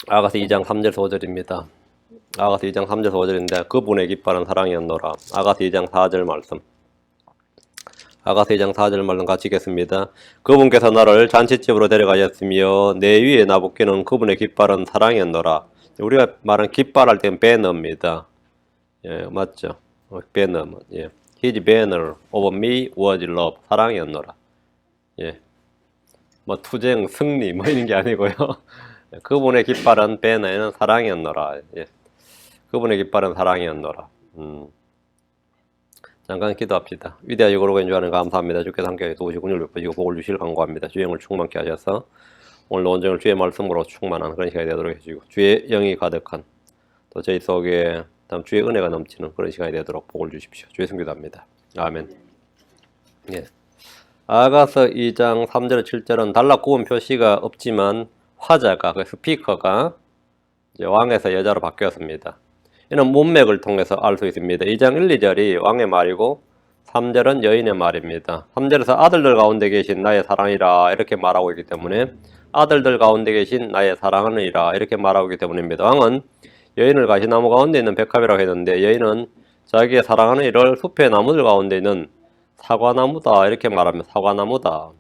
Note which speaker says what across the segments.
Speaker 1: 아가서 2장 3절 5절입니다. 아가서 2장 3절 5절인데 그분의 기뻐하는 사랑이었노라. 아가서 2장 4절 말씀. 아가서 2장 4절 말씀 같이 읽겠습니다. 그분께서 나를 잔치집으로 데려가셨으며 내 위에 나붙기는 그분의 기뻐하는 사랑이었노라. 우리가 말하는 기뻐할 때는 banner입니다. 예, 맞죠? banner. 예. His banner over me was love. 사랑이었노라. 예. 뭐 투쟁, 승리 뭐 이런 게 아니고요. 그분의 깃발은 배너에는 사랑이었노라. 예. 그분의 깃발은 사랑이었노라. 잠깐 기도합시다. 위대하시고 거룩한 주하나님 감사합니다. 주께서 함께 도우시고 은혜를 베푸시고 복을 주시길 간구합니다. 주의 영을 충만케 하셔서 오늘 온전을 주의 말씀으로 충만한 그런 시간이 되도록 해주시고 주의 영이 가득한 또 저희 속에 다음 주의 은혜가 넘치는 그런 시간이 되도록 복을 주십시오. 주의 성기도합니다. 아멘. 예. 아가서 2장 3절 7절은 달라 구분 표시가 없지만 화자가 그 스피커가 이제 왕에서 여자로 바뀌었습니다. 이는 문맥을 통해서 알 수 있습니다. 2장 1, 2절이 왕의 말이고 3절은 여인의 말입니다. 3절에서 아들들 가운데 계신 나의 사랑이라 이렇게 말하고 있기 때문에 아들들 가운데 계신 나의 사랑하느니라 이렇게 말하고 있기 때문입니다. 왕은 여인을 가시나무 가운데 있는 백합이라고 했는데 여인은 자기의 사랑하는 이를 숲의 나무들 가운데 있는 사과나무다 이렇게 말합니다. 사과나무다.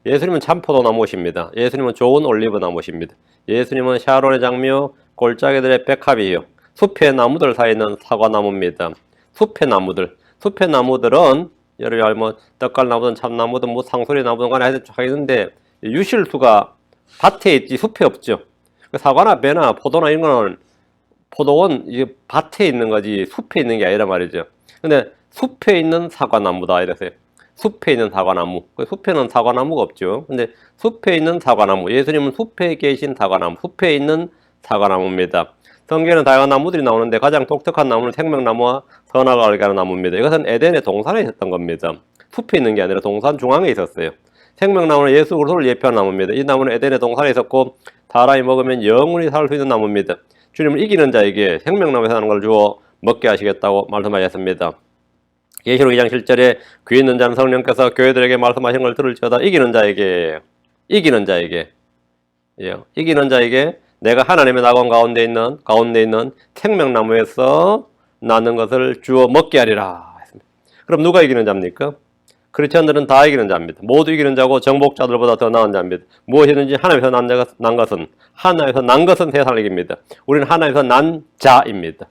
Speaker 1: 예수님은 참 포도나무십니다. 예수님은 좋은 올리브 나무십니다. 예수님은 샤론의 장미요 골짜기들의 백합이요 숲의 나무들 사이에 있는 사과나무입니다. 숲의 나무들은 여러분이 알면 떡갈나무든 참나무든 뭐 상소리 나무든 간에 다 있는데 유실수가 밭에 있지 숲에 없죠. 사과나 배나 포도나 이런 거는 포도원 이게 밭에 있는 거지 숲에 있는 게 아니란 말이죠. 근데 숲에 있는 사과나무다 이랬어요. 숲에 있는 사과나무. 숲에는 사과나무가 없죠. 근데 숲에 있는 사과나무. 예수님은 숲에 계신 사과나무. 숲에 있는 사과나무입니다. 성경에는 다양한 나무들이 나오는데 가장 독특한 나무는 생명나무와 선악을 알게 하는 나무입니다. 이것은 에덴의 동산에 있었던 겁니다. 숲에 있는 게 아니라 동산 중앙에 있었어요. 생명나무는 예수 그리스도를 예표하는 나무입니다. 이 나무는 에덴의 동산에 있었고 사람이 먹으면 영원히 살 수 있는 나무입니다. 주님을 이기는 자에게 생명나무에서 나는 걸 주어 먹게 하시겠다고 말씀하셨습니다. 계시록 2장 7절에 귀 있는 자는 성령께서 교회들에게 말씀하신 걸 들을지어다 이기는 자에게 내가 하나님의 낙원 가운데 있는 생명나무에서 나는 것을 주어 먹게 하리라. 그럼 누가 이기는 자입니까? 크리스천들은 다 이기는 자입니다. 모두 이기는 자고 정복자들보다 더 나은 자입니다. 무엇이든지 하나님에서 난 것은 세상을 이깁니다. 우리는 하나님에서 난 자입니다.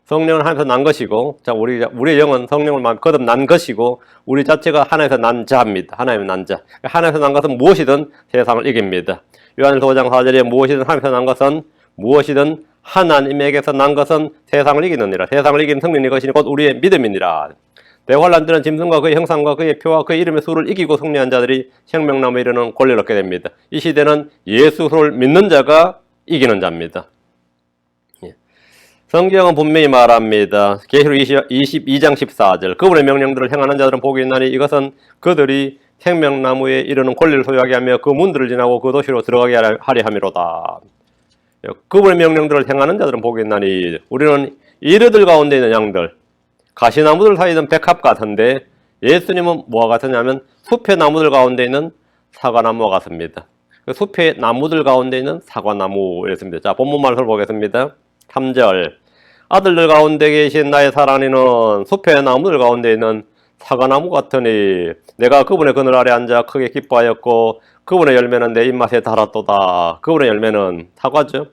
Speaker 1: 성령은 하나님에서 난 것이고, 자, 우리의 영은 성령을 거듭 난 것이고, 우리 자체가 하나님에서 난 자입니다. 하나님의 난 자. 하나님에서 난 것은 무엇이든 세상을 이깁니다. 요한일서 5장 4절에 무엇이든 하나님에게서 난 것은 세상을 이기느니라. 세상을 이기는 승리는 것이니 곧 우리의 믿음이니라. 대환란 때는 짐승과 그의 형상과 그의 표와 그의 이름의 수를 이기고 승리한 자들이 생명나무에 이르는 권리를 얻게 됩니다. 이 시대는 예수를 믿는 자가 이기는 자입니다. 성경은 분명히 말합니다. 계시록 22장 14절 그분의 명령들을 행하는 자들은 복이 있나니 이것은 그들이 생명나무에 이르는 권리를 소유하게 하며 그 문들을 지나고 그 도시로 들어가게 하려 함이로다. 그분의 명령들을 행하는 자들은 복이 있나니 우리는 이르들 가운데 있는 양들 가시나무들 사이에 있는 백합 같은데 예수님은 뭐와 같으냐면 숲의 나무들 가운데 있는 사과나무와 같습니다. 그 숲의 나무들 가운데 있는 사과나무였습니다. 자, 본문 말씀을 보겠습니다. 3절 아들들 가운데 계신 나의 사랑이는 숲의 나무들 가운데 있는 사과나무 같으니 내가 그분의 그늘 아래 앉아 크게 기뻐하였고 그분의 열매는 내 입맛에 달았도다. 그분의 열매는 사과죠.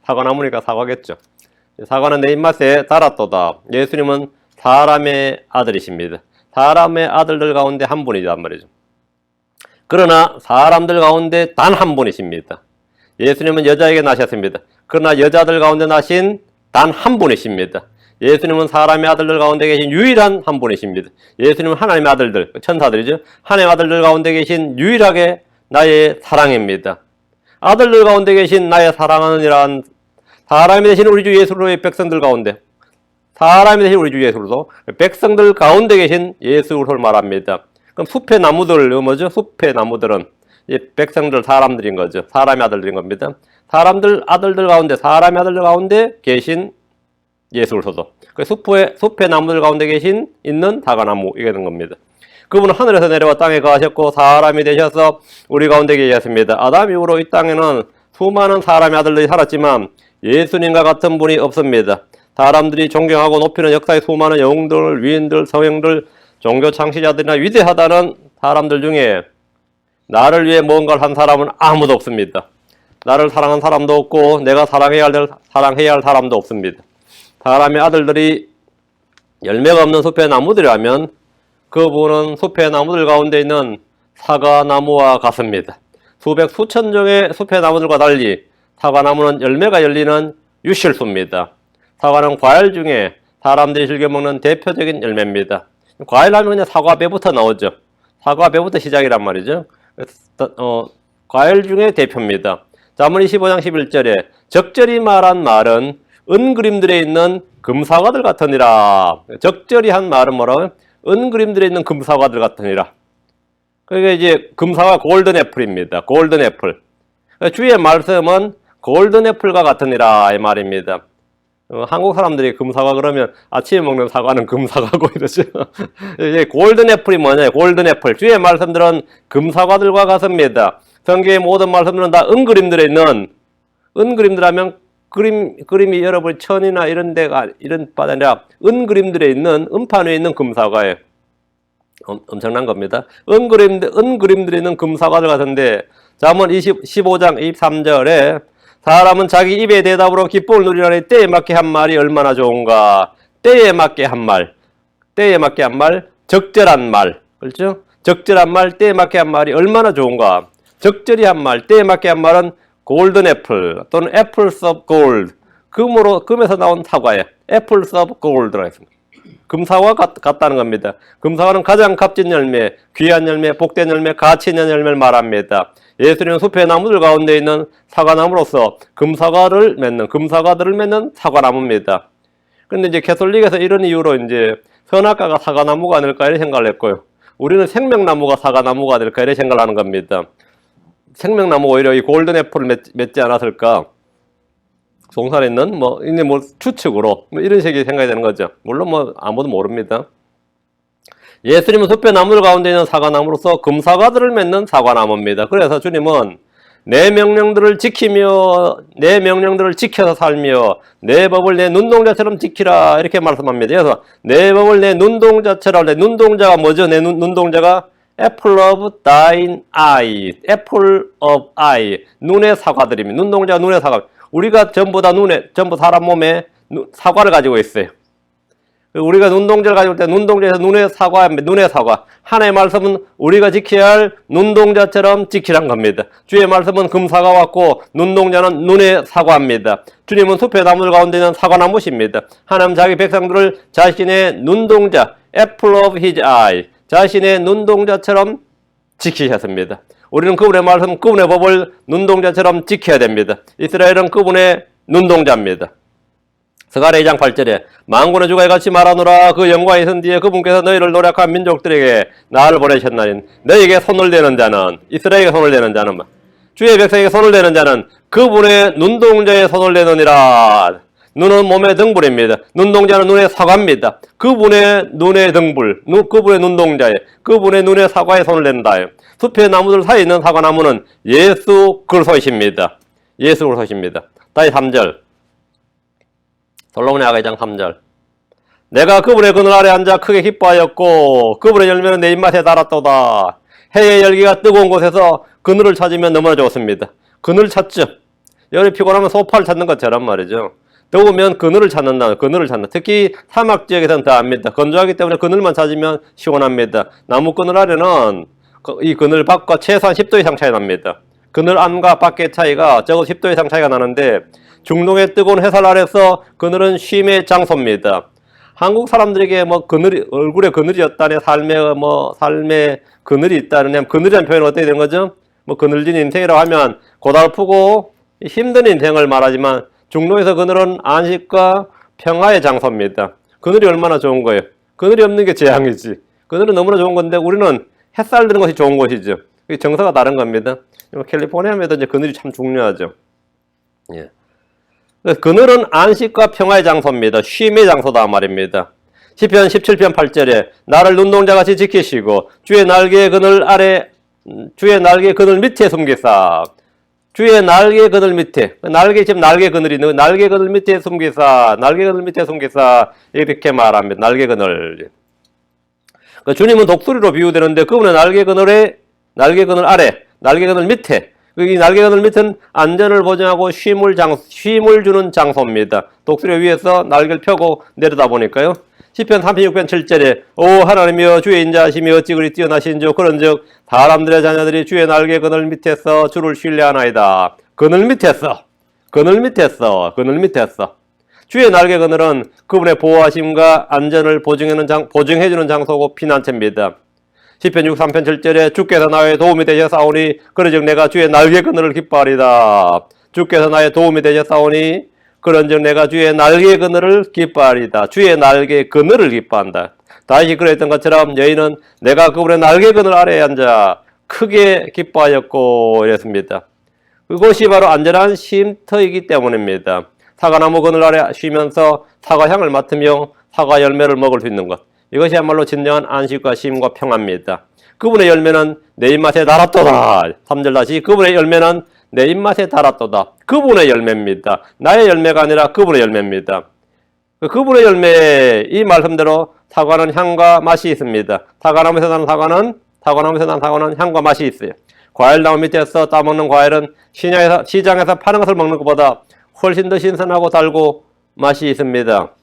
Speaker 1: 사과나무니까 사과겠죠. 사과는 내 입맛에 달았도다. 예수님은 사람의 아들이십니다. 사람의 아들들 가운데 한 분이란 말이죠. 그러나 사람들 가운데 단 한 분이십니다. 예수님은 여자에게 나셨습니다. 그러나 여자들 가운데 나신 단 한 분이십니다. 예수님은 사람의 아들들 가운데 계신 유일한 한 분이십니다. 예수님은 하나님의 아들들, 천사들이죠. 하나님의 아들들 가운데 계신 유일하게 나의 사랑입니다. 아들들 가운데 계신 나의 사랑하느니란 사람이 되신 우리 주 예수로의 백성들 가운데 사람이 되신 우리 주 예수로도 백성들 가운데 계신 예수를 말합니다. 그럼 숲의 나무들 뭐죠? 숲의 나무들은 백성들 사람들인 거죠. 사람의 아들들인 겁니다. 사람의 아들들 가운데 계신 예수로서도 그 숲의 나무들 가운데 있는 사과나무 이게 된 겁니다. 그분은 하늘에서 내려와 땅에 거하셨고 사람이 되셔서 우리 가운데 계셨습니다. 아담 이후로 이 땅에는 수많은 사람의 아들들이 살았지만 예수님과 같은 분이 없습니다. 사람들이 존경하고 높이는 역사의 수많은 영웅들, 위인들, 서형들, 종교 창시자들이나 위대하다는 사람들 중에 나를 위해 뭔가를 한 사람은 아무도 없습니다. 나를 사랑한 사람도 없고 내가 사랑해야 할 사람도 없습니다. 사람의 아들들이 열매가 없는 숲의 나무들이라면 그분은 숲의 나무들 가운데 있는 사과나무와 같습니다. 수백 수천 종의 숲의 나무들과 달리 사과나무는 열매가 열리는 유실수입니다. 사과는 과일 중에 사람들이 즐겨 먹는 대표적인 열매입니다. 과일 하면 그냥 사과배부터 나오죠. 사과배부터 시작이란 말이죠. 과일 중에 대표입니다. 잠언 25장 11절에 적절히 말한 말은 은그림들에 있는 금사과들 같으니라. 적절히 한 말은 뭐라고요? 은그림들에 있는 금사과들 같으니라. 그게 이제 금사과 골든 애플입니다. 골든 애플. 주의 말씀은 골든 애플과 같으니라 이 말입니다. 한국 사람들이 금사과 그러면 아침에 먹는 사과는 금사과고 이러죠. 이제 골든 애플이 뭐냐? 골든 애플. 주의 말씀들은 금사과들과 같습니다. 성경의 모든 말씀들은 다 은그림들에 있는, 은그림들 하면 그림이 여러분 천이나 이런 데가 이런 바다 아니라 은그림들에 있는, 은판 위에 있는 금사과예요. 엄청난 겁니다. 은그림들에 있는 금사과들 같은데 잠언 15장 23절에 사람은 자기 입의 대답으로 기쁨을 누리라니 때에 맞게 한 말이 얼마나 좋은가. 때에 맞게 한 말, 때에 맞게 한 말, 적절한 말, 그렇죠? 적절한 말, 때에 맞게 한 말이 얼마나 좋은가. 적절히 한 말, 때에 맞게 한 말은 골든 애플 또는 애플스 오브 골드, 금에서 나온 사과예요. 애플스 오브 골드라고 했습니다. 금사과 같다는 겁니다. 금사과는 가장 값진 열매, 귀한 열매, 복된 열매, 가치 있는 열매를 말합니다. 예수님은 숲의 나무들 가운데 있는 사과나무로서 금사과들을 맺는 사과나무입니다. 그런데 이제 캐톨릭에서 이런 이유로 이제 선악과가 사과나무가 아닐까 이런 생각을 했고요. 우리는 생명나무가 사과나무가 아닐까 이런 생각을 하는 겁니다. 생명나무가 오히려 이 골든 애플을 맺지 않았을까? 동산에 있는 이제 추측으로 이런 식의 생각이 되는 거죠. 물론 아무도 모릅니다. 예수님은 숲의 나무들 가운데 있는 사과나무로서 금사과들을 맺는 사과나무입니다. 그래서 주님은 내 명령들을 지키며 내 명령들을 지켜서 살며 내 법을 내 눈동자처럼 지키라 이렇게 말씀합니다. 그래서 내 법을 내 눈동자처럼, 내 눈동자가 뭐죠? 내 눈동자가 Apple of thine eye, Apple of eye, 눈의 사과들입니다. 눈동자가 눈의 사과. 우리가 전부 사람 몸에 사과를 가지고 있어요. 우리가 눈동자를 가지고 있을 때 눈동자에서 눈의 사과. 하나의 말씀은 우리가 지켜야 할 눈동자처럼 지키란 겁니다. 주의 말씀은 금사과 같고 눈동자는 눈의 사과입니다. 주님은 숲의 나무들 가운데 있는 사과나무십니다. 하나님 자기 백성들을 자신의 눈동자, Apple of his eye, 자신의 눈동자처럼 지키셨습니다. 우리는 그분의 말씀, 그분의 법을 눈동자처럼 지켜야 됩니다. 이스라엘은 그분의 눈동자입니다. 스가랴 2장 8절에 만군의 주가 이같이 말하노라. 그 영광이 있은 뒤에 그분께서 너희를 노력한 민족들에게 나를 보내셨나니 너희에게 손을 대는 자는, 이스라엘에게 손을 대는 자는, 주의 백성에게 손을 대는 자는 그분의 눈동자에 손을 대느니라. 눈은 몸의 등불입니다. 눈동자는 눈의 사과입니다. 그분의 눈의 등불, 그분의 눈동자에, 그분의 눈의 사과에 손을 댄다. 숲의 나무들 사이에 있는 사과나무는 예수 그리스도이십니다. 예수 그리스도이십니다. 다시 3절. 솔로몬의 아가 2장 3절. 내가 그분의 그늘 아래 앉아 크게 기뻐하였고 그분의 열매는 내 입맛에 달았도다. 해의 열기가 뜨거운 곳에서 그늘을 찾으면 너무나 좋습니다. 그늘 찾죠. 열이 피곤하면 소파를 찾는 것처럼 말이죠. 더우면 그늘을 찾는다. 특히 사막 지역에서는 더 압니다. 건조하기 때문에 그늘만 찾으면 시원합니다. 나무 그늘 아래는 이 그늘 밖과 최소한 10도 이상 차이 납니다. 그늘 안과 밖의 차이가 적어도 10도 이상 차이가 나는데 중동의 뜨거운 햇살 아래서 그늘은 쉼의 장소입니다. 한국 사람들에게 얼굴에 그늘이었다네, 삶에 그늘이 있다는, 그늘이라는 표현은 어떻게 되는 거죠? 그늘진 인생이라고 하면 고달프고 힘든 인생을 말하지만 중동에서 그늘은 안식과 평화의 장소입니다. 그늘이 얼마나 좋은 거예요? 그늘이 없는 게 재앙이지. 그늘은 너무나 좋은 건데 우리는 햇살 드는 것이 좋은 것이죠. 정서가 다른 겁니다. 캘리포니아에도 이제 그늘이 참 중요하죠. 예. 그늘은 안식과 평화의 장소입니다. 쉼의 장소다 말입니다. 시편 17편 8절에 나를 눈동자같이 지키시고 주의 날개 그늘 밑에 숨기사. 주의 날개 그늘 밑에, 날개 지금 날개 그늘이 있는 날개 그늘 밑에 숨기사, 날개 그늘 밑에 숨기사 이렇게 말합니다. 날개 그늘. 그 주님은 독수리로 비유되는데 그분의 날개 그늘 아래, 날개 그늘 밑에, 이 날개 그늘 밑은 안전을 보장하고 쉼을 주는 장소입니다. 독수리 위에서 날개를 펴고 내려다 보니까요. 시편 36편 7절에 오 하나님이여 주의 인자하심이 어찌 그리 뛰어나신즉 그런즉 사람들의 자녀들이 주의 날개 그늘 밑에서 주를 신뢰하나이다. 그늘 밑에서 주의 날개 그늘은 그분의 보호하심과 안전을 보증해주는 장소고 피난처입니다. 시편 63편 7절에 주께서 나의 도움이 되셨사오니 그런즉 내가 주의 날개 그늘을 기뻐하리다. 주께서 나의 도움이 되셨사오니 그런즉 내가 주의 날개 그늘을 기뻐하리다. 주의 날개 그늘을 기뻐한다. 다시 그랬던 것처럼 여인은 내가 그분의 날개 그늘 아래에 앉아 크게 기뻐하였고 이랬습니다. 그것이 바로 안전한 쉼터이기 때문입니다. 사과나무 그늘 아래 쉬면서 사과향을 맡으며 사과 열매를 먹을 수 있는 것. 이것이야말로 진정한 안식과 쉼과 평화입니다. 그분의 열매는 내 입맛에 달았도다. 3절 다시 그분의 열매는 내 입맛에 달았도다. 그분의 열매입니다. 나의 열매가 아니라 그분의 열매입니다. 그분의 열매, 이 말씀대로 사과는 향과 맛이 있습니다. 사과나무에서 난 사과는 향과 맛이 있어요. 과일나무 밑에서 따먹는 과일은 시장에서 파는 것을 먹는 것보다 훨씬 더 신선하고 달고 맛이 있습니다.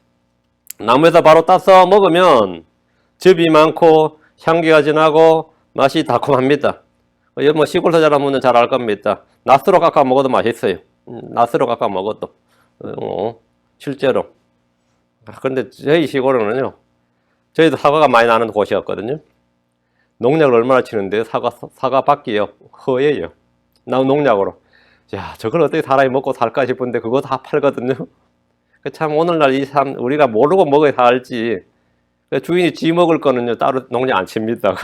Speaker 1: 나무에서 바로 따서 먹으면 즙이 많고 향기가 진하고 맛이 달콤합니다. 뭐 시골에서 자라면 잘 알 겁니다. 낫으로 깎아 먹어도 맛있어요. 낫으로 깎아 먹어도 실제로. 그런데 저희 시골에는요, 저희도 사과가 많이 나는 곳이었거든요. 농약을 얼마나 치는데 사과 받기요 허예요. 농약으로. 야, 저걸 어떻게 사람이 먹고 살까 싶은데 그거 다 팔거든요. 참 오늘날 우리가 모르고 먹어야 살지. 주인이 지 먹을 거는요 따로 농약 안 칩니다.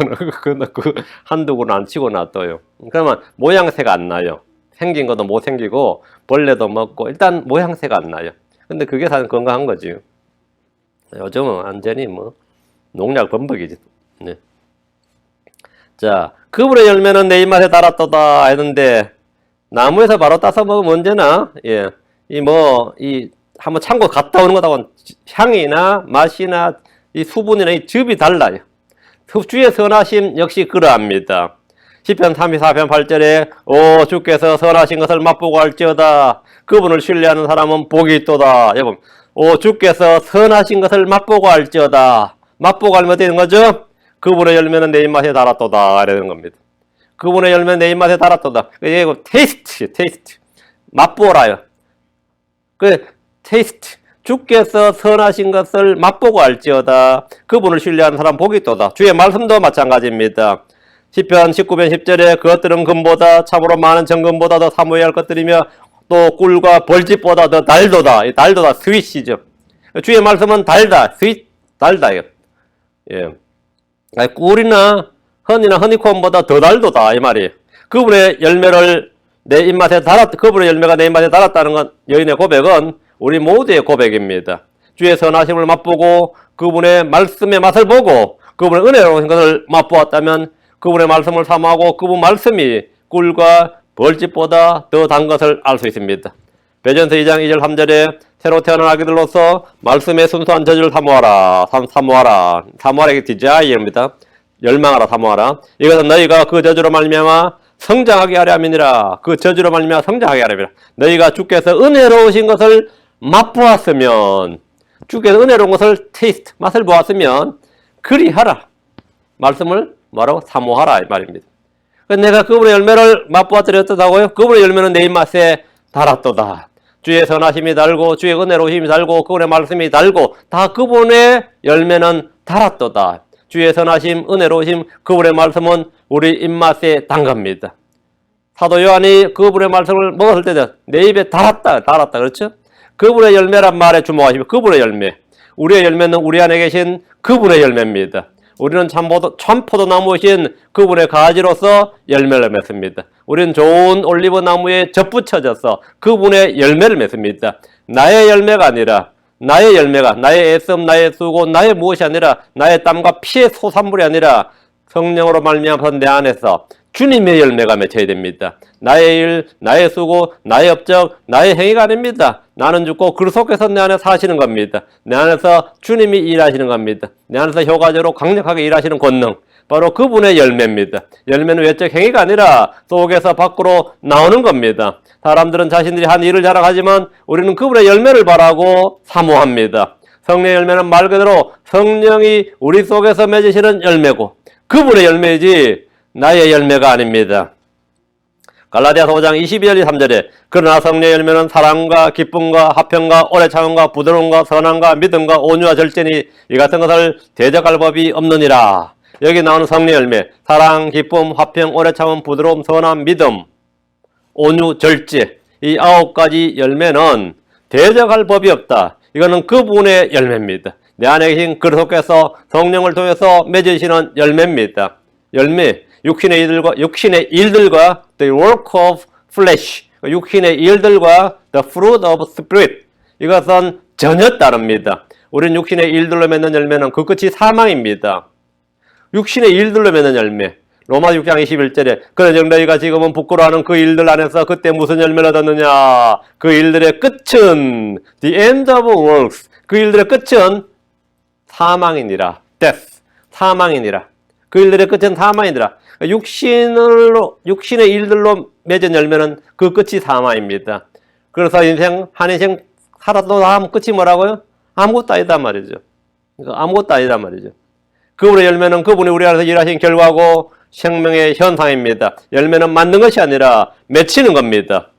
Speaker 1: 그 한두 그루 안 치고 놔둬요. 그러면 모양새가 안 나요. 생긴 것도 못 생기고 벌레도 먹고 일단 모양새가 안 나요. 근데 그게 사실 건강한 거지. 요즘은 완전히 뭐 농약 범벅이지. 네. 자, 그분의 열매는 내 입맛에 달았도다 했는데 나무에서 바로 따서 먹으면 언제나 한번 참고 갔다 오는 것하고는 향이나 맛이나 이 수분이나 이 즙이 달라요. 주의 선하심 역시 그러합니다. 시편 34편 8절에 오 주께서 선하신 것을 맛보고 할지어다. 그분을 신뢰하는 사람은 복이 있도다. 여러분, 오 주께서 선하신 것을 맛보고 할지어다. 맛보고 알면 되는 거죠? 그분의 열매는 내 입맛에 달았도다. 이러는 겁니다. 그분의 열매는 내 입맛에 달았도다. 이거 테이스트. 맛보라요. 테이스트. 주께서 선하신 것을 맛보고 알지어다. 그분을 신뢰하는 사람 복이 있도다. 주의 말씀도 마찬가지입니다. 시편 19편 10절에 그것들은 금보다 참으로 많은 정금보다 더 사모해야 할 것들이며 또 꿀과 벌집보다 더 달도다. 이 달도다 스윗이죠. 주의 말씀은 달다. 스윗 달다요. 예. 꿀이나 허니콤보다 더 달도다 이 말이에요. 그분의 열매를 내 입맛에 그분의 열매가 내 입맛에 달았다는 건 여인의 고백은 우리 모두의 고백입니다. 주의 선하심을 맛보고 그분의 말씀의 맛을 보고 그분의 은혜로운 것을 맛보았다면 그분의 말씀을 사모하고 그분 말씀이 꿀과 벌집보다 더 단 것을 알 수 있습니다. 베전서 2장 2절 3절에 새로 태어난 아기들로서 말씀의 순수한 저주를 사모하라. 이게 디자이어입니다. 열망하라, 사모하라. 이것은 너희가 그 저주로 말미암아 성장하게 하려 함이니라. 그 저주로 말미암아 성장하게 하려 함이라. 너희가 주께서 은혜로우신 것을 맛보았으면, 주께서 은혜로운 것을 맛을 보았으면 그리하라. 말씀을 뭐라고? 사모하라 이 말입니다. 내가 그분의 열매를 맛보았더랬다고요? 그분의 열매는 내 입맛에 달았도다. 주의 선하심이 달고 주의 은혜로우심이 달고 그분의 말씀이 달고 다 그분의 열매는 달았도다. 주의 선하심, 은혜로우심, 그분의 말씀은 우리 입맛에 단 겁니다. 사도 요한이 그분의 말씀을 먹었을 때 내 입에 달았다. 그렇죠? 그분의 열매란 말에 주목하시면 그분의 열매. 우리의 열매는 우리 안에 계신 그분의 열매입니다. 우리는 참포도나무이신 그분의 가지로서 열매를 맺습니다. 우리는 좋은 올리브 나무에 접붙여져서 그분의 열매를 맺습니다. 나의 열매가 아니라 나의 애씀, 나의 수고, 나의 무엇이 아니라 나의 땀과 피의 소산물이 아니라 성령으로 말미암아서 내 안에서 주님의 열매가 맺혀야 됩니다. 나의 일, 나의 수고, 나의 업적, 나의 행위가 아닙니다. 나는 죽고 그 속에서 내 안에 사시는 겁니다. 내 안에서 주님이 일하시는 겁니다. 내 안에서 효과적으로 강력하게 일하시는 권능, 바로 그분의 열매입니다. 열매는 외적 행위가 아니라 속에서 밖으로 나오는 겁니다. 사람들은 자신들이 한 일을 자랑하지만 우리는 그분의 열매를 바라고 사모합니다. 성령의 열매는 말 그대로 성령이 우리 속에서 맺으시는 열매고 그분의 열매이지 나의 열매가 아닙니다. 갈라디아서 5장 22절 3절에 그러나 성령의 열매는 사랑과 기쁨과 화평과 오래 참음과 부드러움과 선함과 믿음과 온유와 절제니 이 같은 것을 대적할 법이 없느니라. 여기 나오는 성령의 열매, 사랑, 기쁨, 화평, 오래 참음, 부드러움, 선함, 믿음, 온유, 절제, 이 9가지 열매는 대적할 법이 없다. 이거는 그분의 열매입니다. 내 안에 계신 그 속에서 성령을 통해서 맺으시는 열매입니다. 열매, 육신의 일들과 the work of flesh, 육신의 일들과 the fruit of spirit, 이것은 전혀 다릅니다. 우리는 육신의 일들로 맺는 열매는 그 끝이 사망입니다. 육신의 일들로 맺는 열매, 로마서 6장 21절에 그러즉 너희가 지금은 부끄러워하는 그 일들 안에서 그때 무슨 열매를 얻었느냐, 그 일들의 끝은 the end of works, 그 일들의 끝은 사망이니라. death, 사망이니라. 그 일들의 끝은 사망이니라. 육신의 일들로 맺은 열매는 그 끝이 사망입니다. 그래서 한 인생 살아도 다음 끝이 뭐라고요? 아무것도 아니다 말이죠. 아무것도 아니다 말이죠. 그분의 열매는 그분이 우리 안에서 일하신 결과고 생명의 현상입니다. 열매는 만든 것이 아니라 맺히는 겁니다.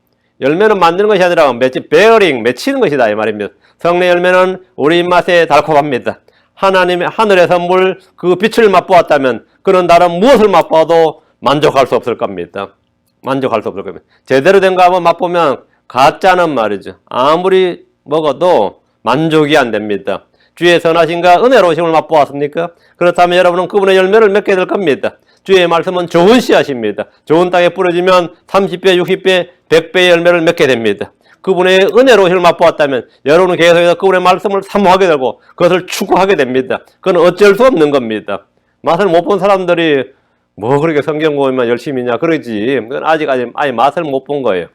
Speaker 1: 열매는 만드는 것이 아니라 bearing, 맺히는 것이다 이 말입니다. 성령의 열매는 우리 입맛에 달콤합니다. 하나님의 하늘의 선물 그 빛을 맛보았다면 그는 다른 무엇을 맛봐도 만족할 수 없을 겁니다. 만족할 수 없을 겁니다. 제대로 된 거 한번 맛보면 가짜는 말이죠. 아무리 먹어도 만족이 안 됩니다. 주의 선하심과 은혜로우심을 맛보았습니까? 그렇다면 여러분은 그분의 열매를 맺게 될 겁니다. 주의 말씀은 좋은 씨앗입니다. 좋은 땅에 뿌려지면 30배, 60배, 100배의 열매를 맺게 됩니다. 그분의 은혜로우심을 맛보았다면 여러분은 계속해서 그분의 말씀을 사모하게 되고 그것을 추구하게 됩니다. 그건 어쩔 수 없는 겁니다. 맛을 못 본 사람들이 뭐 그렇게 성경 보면 열심히 있냐 그러지. 그건 아직 맛을 못 본 거예요.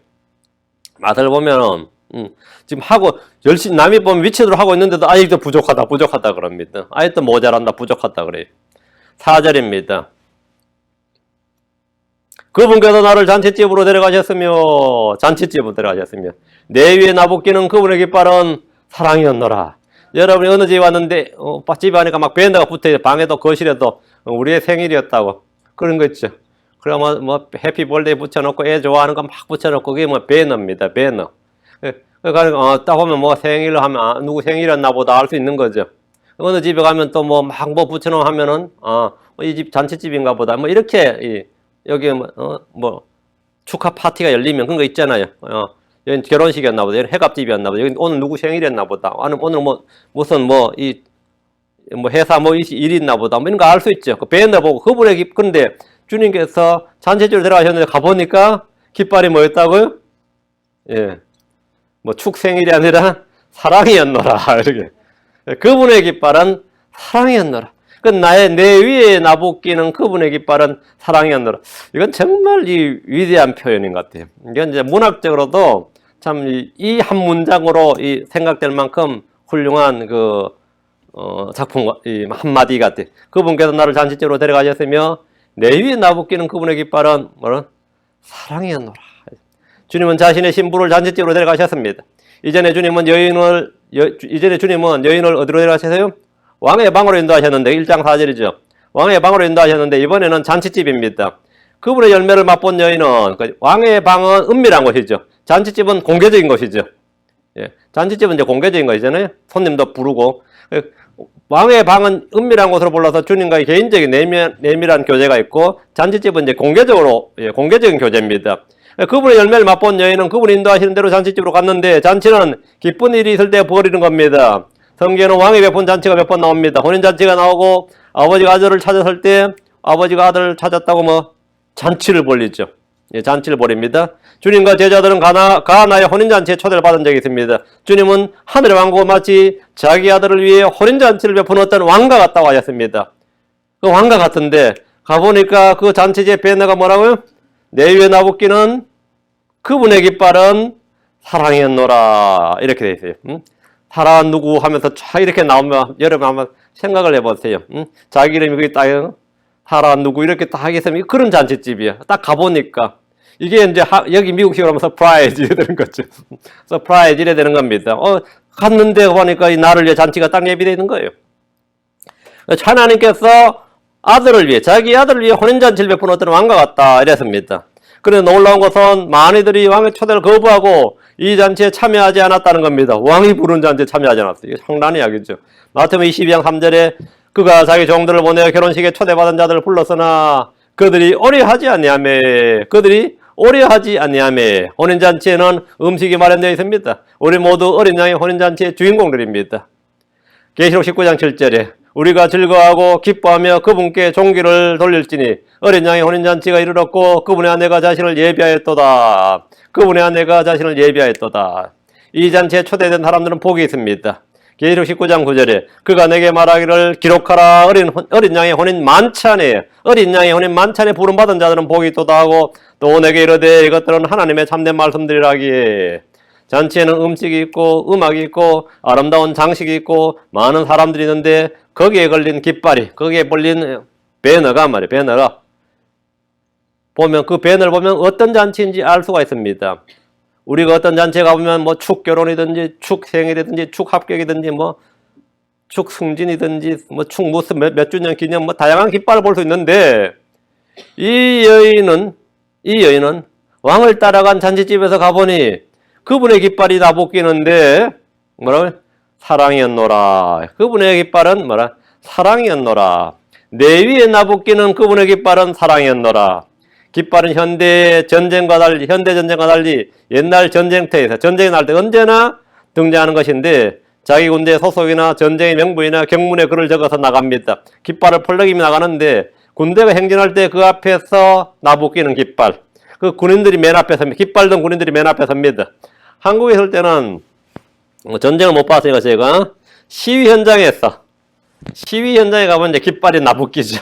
Speaker 1: 맛을 보면은 지금 하고 열심히 남이 보면 위치대로 하고 있는데도 아직도 부족하다 그럽니다. 아직도 모자란다 부족하다 그래요. 4절입니다. 그분께서 나를 잔치집으로 데려가셨으며 내 위에 나붓기는 그분의 깃발은 사랑이었노라. 여러분이 어느 집에 왔는데 집에 가니까 막 밴드가 붙어있어요. 방에도 거실에도 우리의 생일이었다고 그런 거 있죠. 그러면 뭐 해피 벌데이 붙여놓고 애 좋아하는 거 막 붙여놓고 그게 뭐 배너입니다. 배너. 그러니까 딱 보면 뭐 생일로 하면 누구 생일이었나 보다 알 수 있는 거죠. 어느 집에 가면 또 뭐 막 뭐 붙여놓으면 하면은 이 집 잔치집인가 보다 뭐 이렇게 여기 뭐 축하 파티가 열리면 그런 거 있잖아요. 여기 결혼식이었나 보다. 여기 해갑집이었나 보다. 여기 오늘 누구 생일이었나 보다. 오늘 뭐 무슨 뭐 회사 뭐 일이 있나 보다. 뭐 이런 거 알 수 있죠. 그 배너 보고 그분의 근데 주님께서 잔치집으로 들어가셨는데 가보니까 깃발이 뭐였다고요? 예. 뭐 축생일이 아니라 사랑이었노라. 이렇게. 그분의 깃발은 사랑이었노라. 내 위에 나붓기는 그분의 깃발은 사랑이었노라. 이건 정말 이 위대한 표현인 것 같아요. 이건 이제 문학적으로도 참 이 한 문장으로 이 생각될 만큼 훌륭한 작품 이 한마디 같아요. 그분께서 나를 잔치집으로 데려가셨으며 내 위에 나붓기는 그분의 깃발은 사랑이었노라. 주님은 자신의 신부를 잔치집으로 데려가셨습니다. 이전에 주님은 여인을 어디로 데려가셨어요? 왕의 방으로 인도하셨는데 1장 4절이죠. 왕의 방으로 인도하셨는데 이번에는 잔치집입니다. 그분의 열매를 맛본 여인은 왕의 방은 은밀한 곳이죠. 잔치집은 공개적인 곳이죠. 예, 잔치집은 이제 공개적인 것이잖아요. 손님도 부르고. 왕의 방은 은밀한 곳으로 불러서 주님과의 개인적인 내밀한 교제가 있고 잔치집은 이제 공개적인 교제입니다. 그분의 열매를 맛본 여인은 그분이 인도하시는 대로 잔치집으로 갔는데 잔치는 기쁜 일이 있을 때 벌이는 겁니다. 성경에는 왕이 베푼 잔치가 몇 번 나옵니다. 혼인잔치가 나오고 아버지가 아들을 찾았을 때 아버지가 아들을 찾았다고 잔치를 벌리죠. 예, 잔치를 벌입니다. 주님과 제자들은 가나의 혼인잔치에 초대를 받은 적이 있습니다. 주님은 하늘의 왕국과 마치 자기 아들을 위해 혼인잔치를 베푼 어떤 왕과 같다고 하셨습니다. 그 왕과 같은데 가보니까 그 잔치제 배너가 뭐라고요? 내 위에 나붙기는 그분의 깃발은 사랑이었노라. 이렇게 돼 있어요. 사랑 누구 하면서 쫙 이렇게 나오면 여러분 한번 생각을 해보세요. 자기 이름이 거기 딱 사랑 누구 이렇게 딱 하겠으면 그런 잔치집이야. 딱 가보니까 이게 이제 여기 미국식으로 하면 서프라이즈 이래 되는 거죠. 서프라이즈 이래 되는 겁니다. 갔는데 보니까 이 나를 위해 잔치가 딱 예비되어 있는 거예요. 하나님께서 아들을 위해, 자기 아들을 위해 혼인잔치를 베푼 어떤 왕과 같다 이랬습니다. 그런데 놀라운 것은 많이들이 왕의 초대를 거부하고 이 잔치에 참여하지 않았다는 겁니다. 왕이 부른 잔치에 참여하지 않았어요. 이게 상당한 이야기죠. 마태복음 22장 3절에 그가 자기 종들을 보내어 결혼식에 초대받은 자들을 불렀으나 그들이 오래하지 아니하매 혼인잔치에는 음식이 마련되어 있습니다. 우리 모두 어린 양의 혼인잔치의 주인공들입니다. 계시록 19장 7절에 우리가 즐거워하고 기뻐하며 그분께 종기를 돌릴지니 어린 양의 혼인잔치가 이르렀고 그분의 아내가 자신을 예비하였도다. 이 잔치에 초대된 사람들은 복이 있습니다. 계시록 19장 9절에 그가 내게 말하기를 기록하라. 어린 양의 혼인 만찬에 부름받은 자들은 복이 있도다 하고 또 내게 이르되 이것들은 하나님의 참된 말씀들이라기에 잔치에는 음식이 있고 음악이 있고 아름다운 장식이 있고 많은 사람들이 있는데 거기에 걸린 깃발이, 거기에 걸린 배너가 보면 그 배너를 보면 어떤 잔치인지 알 수가 있습니다. 우리가 어떤 잔치에 가보면 뭐 축결혼이든지 축생일이든지 축합격이든지 뭐 축승진이든지 뭐 축 무슨 몇 주년 기념 뭐 다양한 깃발을 볼 수 있는데 이 여인은 왕을 따라간 잔치집에서 가보니 그분의 깃발이 나붙기는데 뭐라고요? 사랑이었노라. 그분의 깃발은 뭐라? 사랑이었노라. 내 위에 나붙기는 그분의 깃발은 사랑이었노라. 깃발은 현대 전쟁과 달리 옛날 전쟁터에서 전쟁이 날 때 언제나 등장하는 것인데 자기 군대 소속이나 전쟁의 명부이나 경문에 글을 적어서 나갑니다. 깃발을 펄럭이며 나가는데 군대가 행진할 때 그 앞에서 나붙기는 깃발. 그 군인들이 맨 앞에 섭니다. 깃발 든 군인들이 맨 앞에 섭니다. 한국에 있을 때는 전쟁을 못 봤으니까 제가 시위 현장에 가면 이제 깃발이 나붙기죠.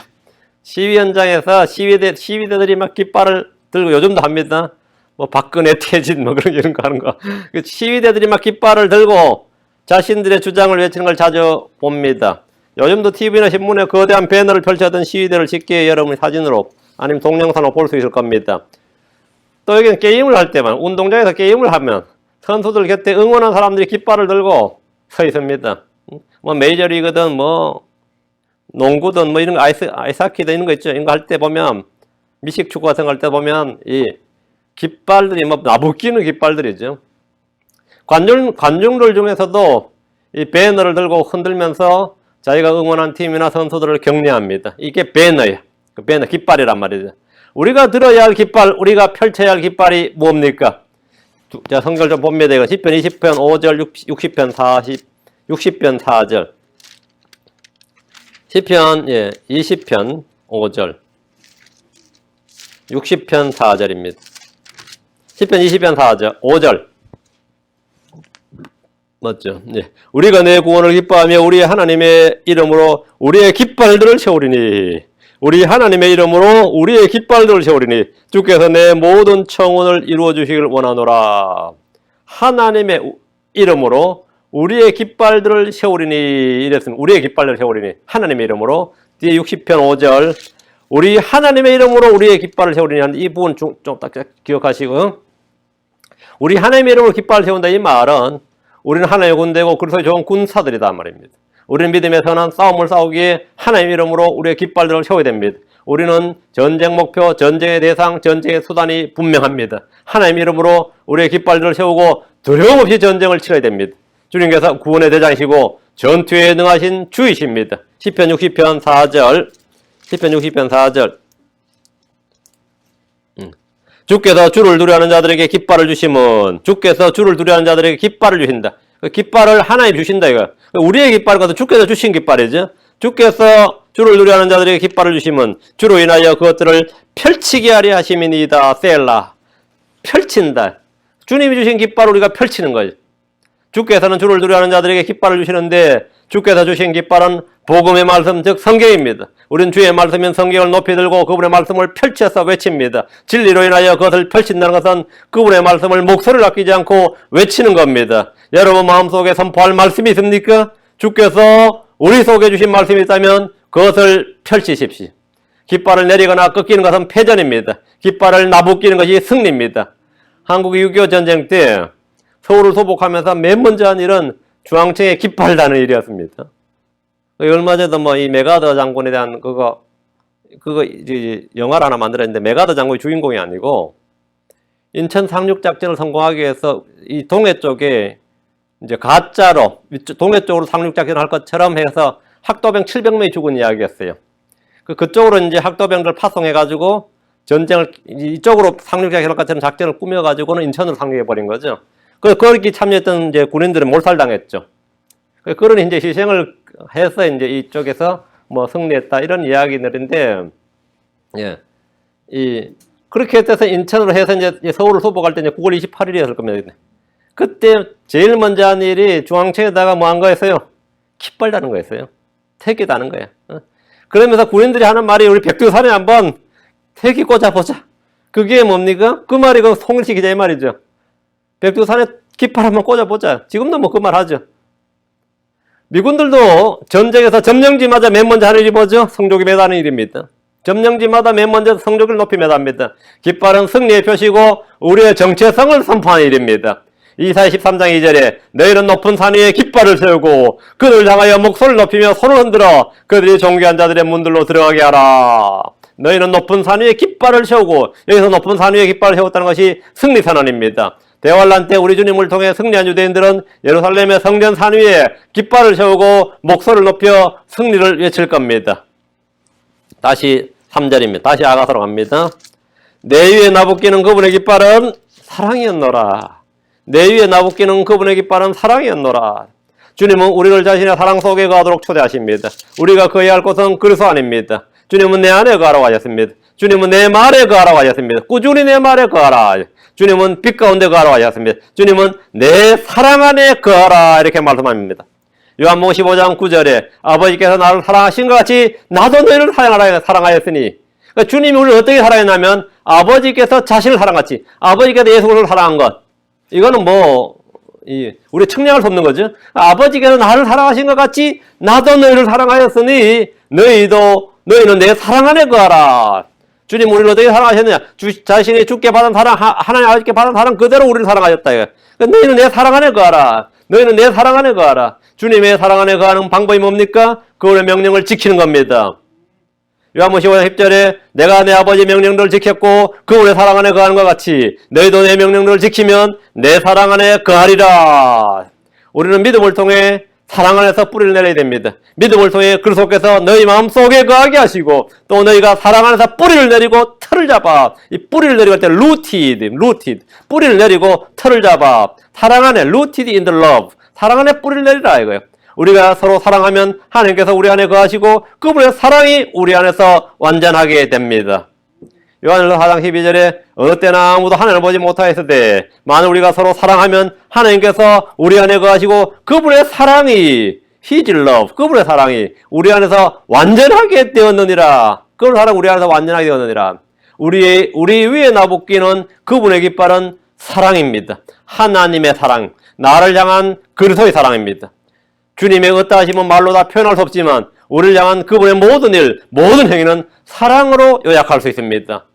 Speaker 1: 시위 현장에서 시위대들이 막 깃발을 들고 요즘도 합니다. 뭐 박근혜 퇴진 뭐 이런 거 하는 거. 시위대들이 막 깃발을 들고 자신들의 주장을 외치는 걸 자주 봅니다. 요즘도 TV나 신문에 거대한 배너를 펼쳐둔 시위대를 쉽게 여러분이 사진으로 아니면 동영상으로 볼 수 있을 겁니다. 또 여기는 게임을 할 때만 운동장에서 게임을 하면 선수들 곁에 응원한 사람들이 깃발을 들고 서 있습니다. 뭐 메이저리그든 뭐 농구든 뭐 이런 거 아이스하키든 이런 거 있죠. 이런 거 할 때 보면 미식 축구 같은 거 할 때 보면 이 깃발들이 뭐 나붙기는 깃발들이죠. 관중들 중에서도 이 배너를 들고 흔들면서 자기가 응원한 팀이나 선수들을 격려합니다. 이게 배너예요. 그 배너 깃발이란 말이죠. 우리가 들어야 할 깃발, 우리가 펼쳐야 할 깃발이 뭡니까? 자, 성경 좀 봅니다. 이거 10편 20편 5절, 60편 4절. 10편 20편 5절. 60편 4절입니다. 10편 20편 4절, 5절. 맞죠? 예. 우리가 내 구원을 기뻐하며 우리의 하나님의 이름으로 우리의 깃발들을 세우리니. 우리 하나님의 이름으로 우리의 깃발들을 세우리니 주께서 내 모든 청혼을 이루어 주시길 원하노라. 하나님의 이름으로 우리의 깃발들을 세우리니 이랬습니다. 우리의 깃발들을 세우리니 하나님의 이름으로. 뒤에 60편 5절 우리 하나님의 이름으로 우리의 깃발을 세우리니 하는 이 부분 좀 딱 기억하시고 우리 하나님의 이름으로 깃발을 세운다 이 말은 우리는 하나님의 군대고 그래서 좋은 군사들이다 말입니다. 우리는 믿음에서는 싸움을 싸우기에 하나님의 이름으로 우리의 깃발들을 세워야 됩니다. 우리는 전쟁 목표, 전쟁의 대상, 전쟁의 수단이 분명합니다. 하나님의 이름으로 우리의 깃발들을 세우고 두려움 없이 전쟁을 치러야 됩니다. 주님께서 구원의 대장이시고 전투에 능하신 주이십니다. 10편 60편 4절 10편 60편 4절 주께서 주를 두려워하는 자들에게 깃발을 주시면 주께서 주를 두려워하는 자들에게 깃발을 주신다. 그 깃발을 하나님 주신다 이거. 우리의 깃발은 주께서 주신 깃발이죠. 주께서 주를 두려워하는 자들에게 깃발을 주시면 주로 인하여 그것들을 펼치게 하려 하심이니이다. 셀라. 펼친다. 주님이 주신 깃발을 우리가 펼치는 거죠. 주께서는 주를 두려워하는 자들에게 깃발을 주시는데 주께서 주신 깃발은 복음의 말씀 즉 성경입니다. 우리는 주의 말씀인 성경을 높이 들고 그분의 말씀을 펼쳐서 외칩니다. 진리로 인하여 그것을 펼친다는 것은 그분의 말씀을 목소리를 아끼지 않고 외치는 겁니다. 여러분 마음속에 선포할 말씀이 있습니까? 주께서 우리 속에 주신 말씀이 있다면 그것을 펼치십시오. 깃발을 내리거나 꺾이는 것은 패전입니다. 깃발을 나부끼는 것이 승리입니다. 한국 6.25 전쟁 때 서울을 소복하면서 맨 먼저 한 일은 중앙청에 깃발 다는 일이었습니다. 얼마 전에도 뭐 이 메가더 장군에 대한 그거 영화를 하나 만들었는데 메가더 장군이 주인공이 아니고 인천 상륙 작전을 성공하기 위해서 이 동해 쪽에 이제 가짜로 동해 쪽으로 상륙 작전을 할 것처럼 해서 학도병 700명이 죽은 이야기였어요. 그쪽으로 이제 학도병들 파송해 가지고 전쟁을 이쪽으로 상륙 작전을 할 것처럼 작전을 꾸며 가지고는 인천으로 상륙해 버린 거죠. 거기 참여했던 이제 군인들은 몰살당했죠. 그런 이제 희생을 해서 이제 이쪽에서 뭐 승리했다 이런 이야기들인데, 예, 그렇게 해서 인천으로 해서 이제 서울을 소복할 때 이제 9월 28일이었을 겁니다. 그때 제일 먼저 한 일이 중앙청에다가 뭐 한 거였어요? 깃발 다는 거였어요. 태기 다는 거예요. 그러면서 군인들이 하는 말이 우리 백두산에 한번 태기 꽂아보자. 그게 뭡니까? 그 말이 그 송일시 기자의 말이죠. 백두산에 깃발 한번 꽂아보자. 지금도 뭐 그 말 하죠. 미군들도 전쟁에서 점령지마다 맨 먼저 하는 일이 뭐죠? 성조기 매다는 일입니다. 점령지마다 맨 먼저 성조기를 높이 매답니다. 깃발은 승리의 표시고 우리의 정체성을 선포하는 일입니다. 이사야 13장 2절에 너희는 높은 산 위에 깃발을 세우고 그들을 향하여 목소리를 높이며 손을 흔들어 그들이 존귀한 자들의 문들로 들어가게 하라. 너희는 높은 산 위에 깃발을 세우고, 여기서 높은 산 위에 깃발을 세웠다는 것이 승리 선언입니다. 대환란 때 우리 주님을 통해 승리한 유대인들은 예루살렘의 성전 산 위에 깃발을 세우고 목소리를 높여 승리를 외칠 겁니다. 다시 3절입니다. 다시 아가서로 갑니다. 내 위에 나부끼는 그분의 깃발은 사랑이었노라. 내 위에 나부끼는 그분의 깃발은 사랑이었노라. 주님은 우리를 자신의 사랑 속에 거하도록 초대하십니다. 우리가 거해야 할 곳은 그리스도 안입니다. 주님은 내 안에 거하라고 하셨습니다. 주님은 내 말에 거하라고 하셨습니다. 꾸준히 내 말에 거하라. 주님은 빛 가운데 거하라고 하셨습니다. 주님은 내 사랑 안에 거하라 이렇게 말씀합니다. 요한복음 15장 9절에 아버지께서 나를 사랑하신 것 같이 나도 너희를 사랑하였으니, 그러니까 주님이 우리를 어떻게 사랑했냐면 아버지께서 자신을 사랑같이, 아버지께서 예수 그리스도를 사랑한 것, 이거는 뭐 우리 측량할 수 없는 거죠. 아버지께서 나를 사랑하신 것 같이 나도 너희를 사랑하였으니 너희는 내 사랑 안에 거하라. 주님 우리를 어떻게 사랑하셨느냐? 자신이 주께 받은 사랑, 하나님 아버지께 받은 사랑 그대로 우리를 사랑하셨다. 너희는 내 사랑 안에 거하라. 너희는 내 사랑 안에 거하라. 주님의 사랑 안에 거하는 방법이 뭡니까? 그분의 명령을 지키는 겁니다. 요한복음 15장 10절에 내가 내 아버지의 명령들을 지켰고 그분의 사랑 안에 거하는 것 같이 너희도 내 명령들을 지키면 내 사랑 안에 거하리라. 우리는 믿음을 통해 사랑 안에서 뿌리를 내려야 됩니다. 믿음을 통해 그리스도께서 너희 마음속에 거하게 하시고 또 너희가 사랑 안에서 뿌리를 내리고 털을 잡아. 이 뿌리를 내리고 할 때 rooted 뿌리를 내리고 털을 잡아. 사랑 안에 rooted in the love, 사랑 안에 뿌리를 내리라 이거예요. 우리가 서로 사랑하면 하나님께서 우리 안에 거하시고 그분의 사랑이 우리 안에서 완전하게 됩니다. 요한일서 4장 12절에 어느 때나 아무도 하나님을 보지 못하였으되 만일 우리가 서로 사랑하면 하나님께서 우리 안에 거하시고 그분의 사랑이 His love, 그분의 사랑이 우리 안에서 완전하게 되었느니라. 그분의 사랑 우리 안에서 완전하게 되었느니라. 우리 위에 나부끼는 그분의 깃발은 사랑입니다. 하나님의 사랑, 나를 향한 그리스도의 사랑입니다. 주님의 어떠하심은 말로 다 표현할 수 없지만 우리를 향한 그분의 모든 일, 모든 행위는 사랑으로 요약할 수 있습니다.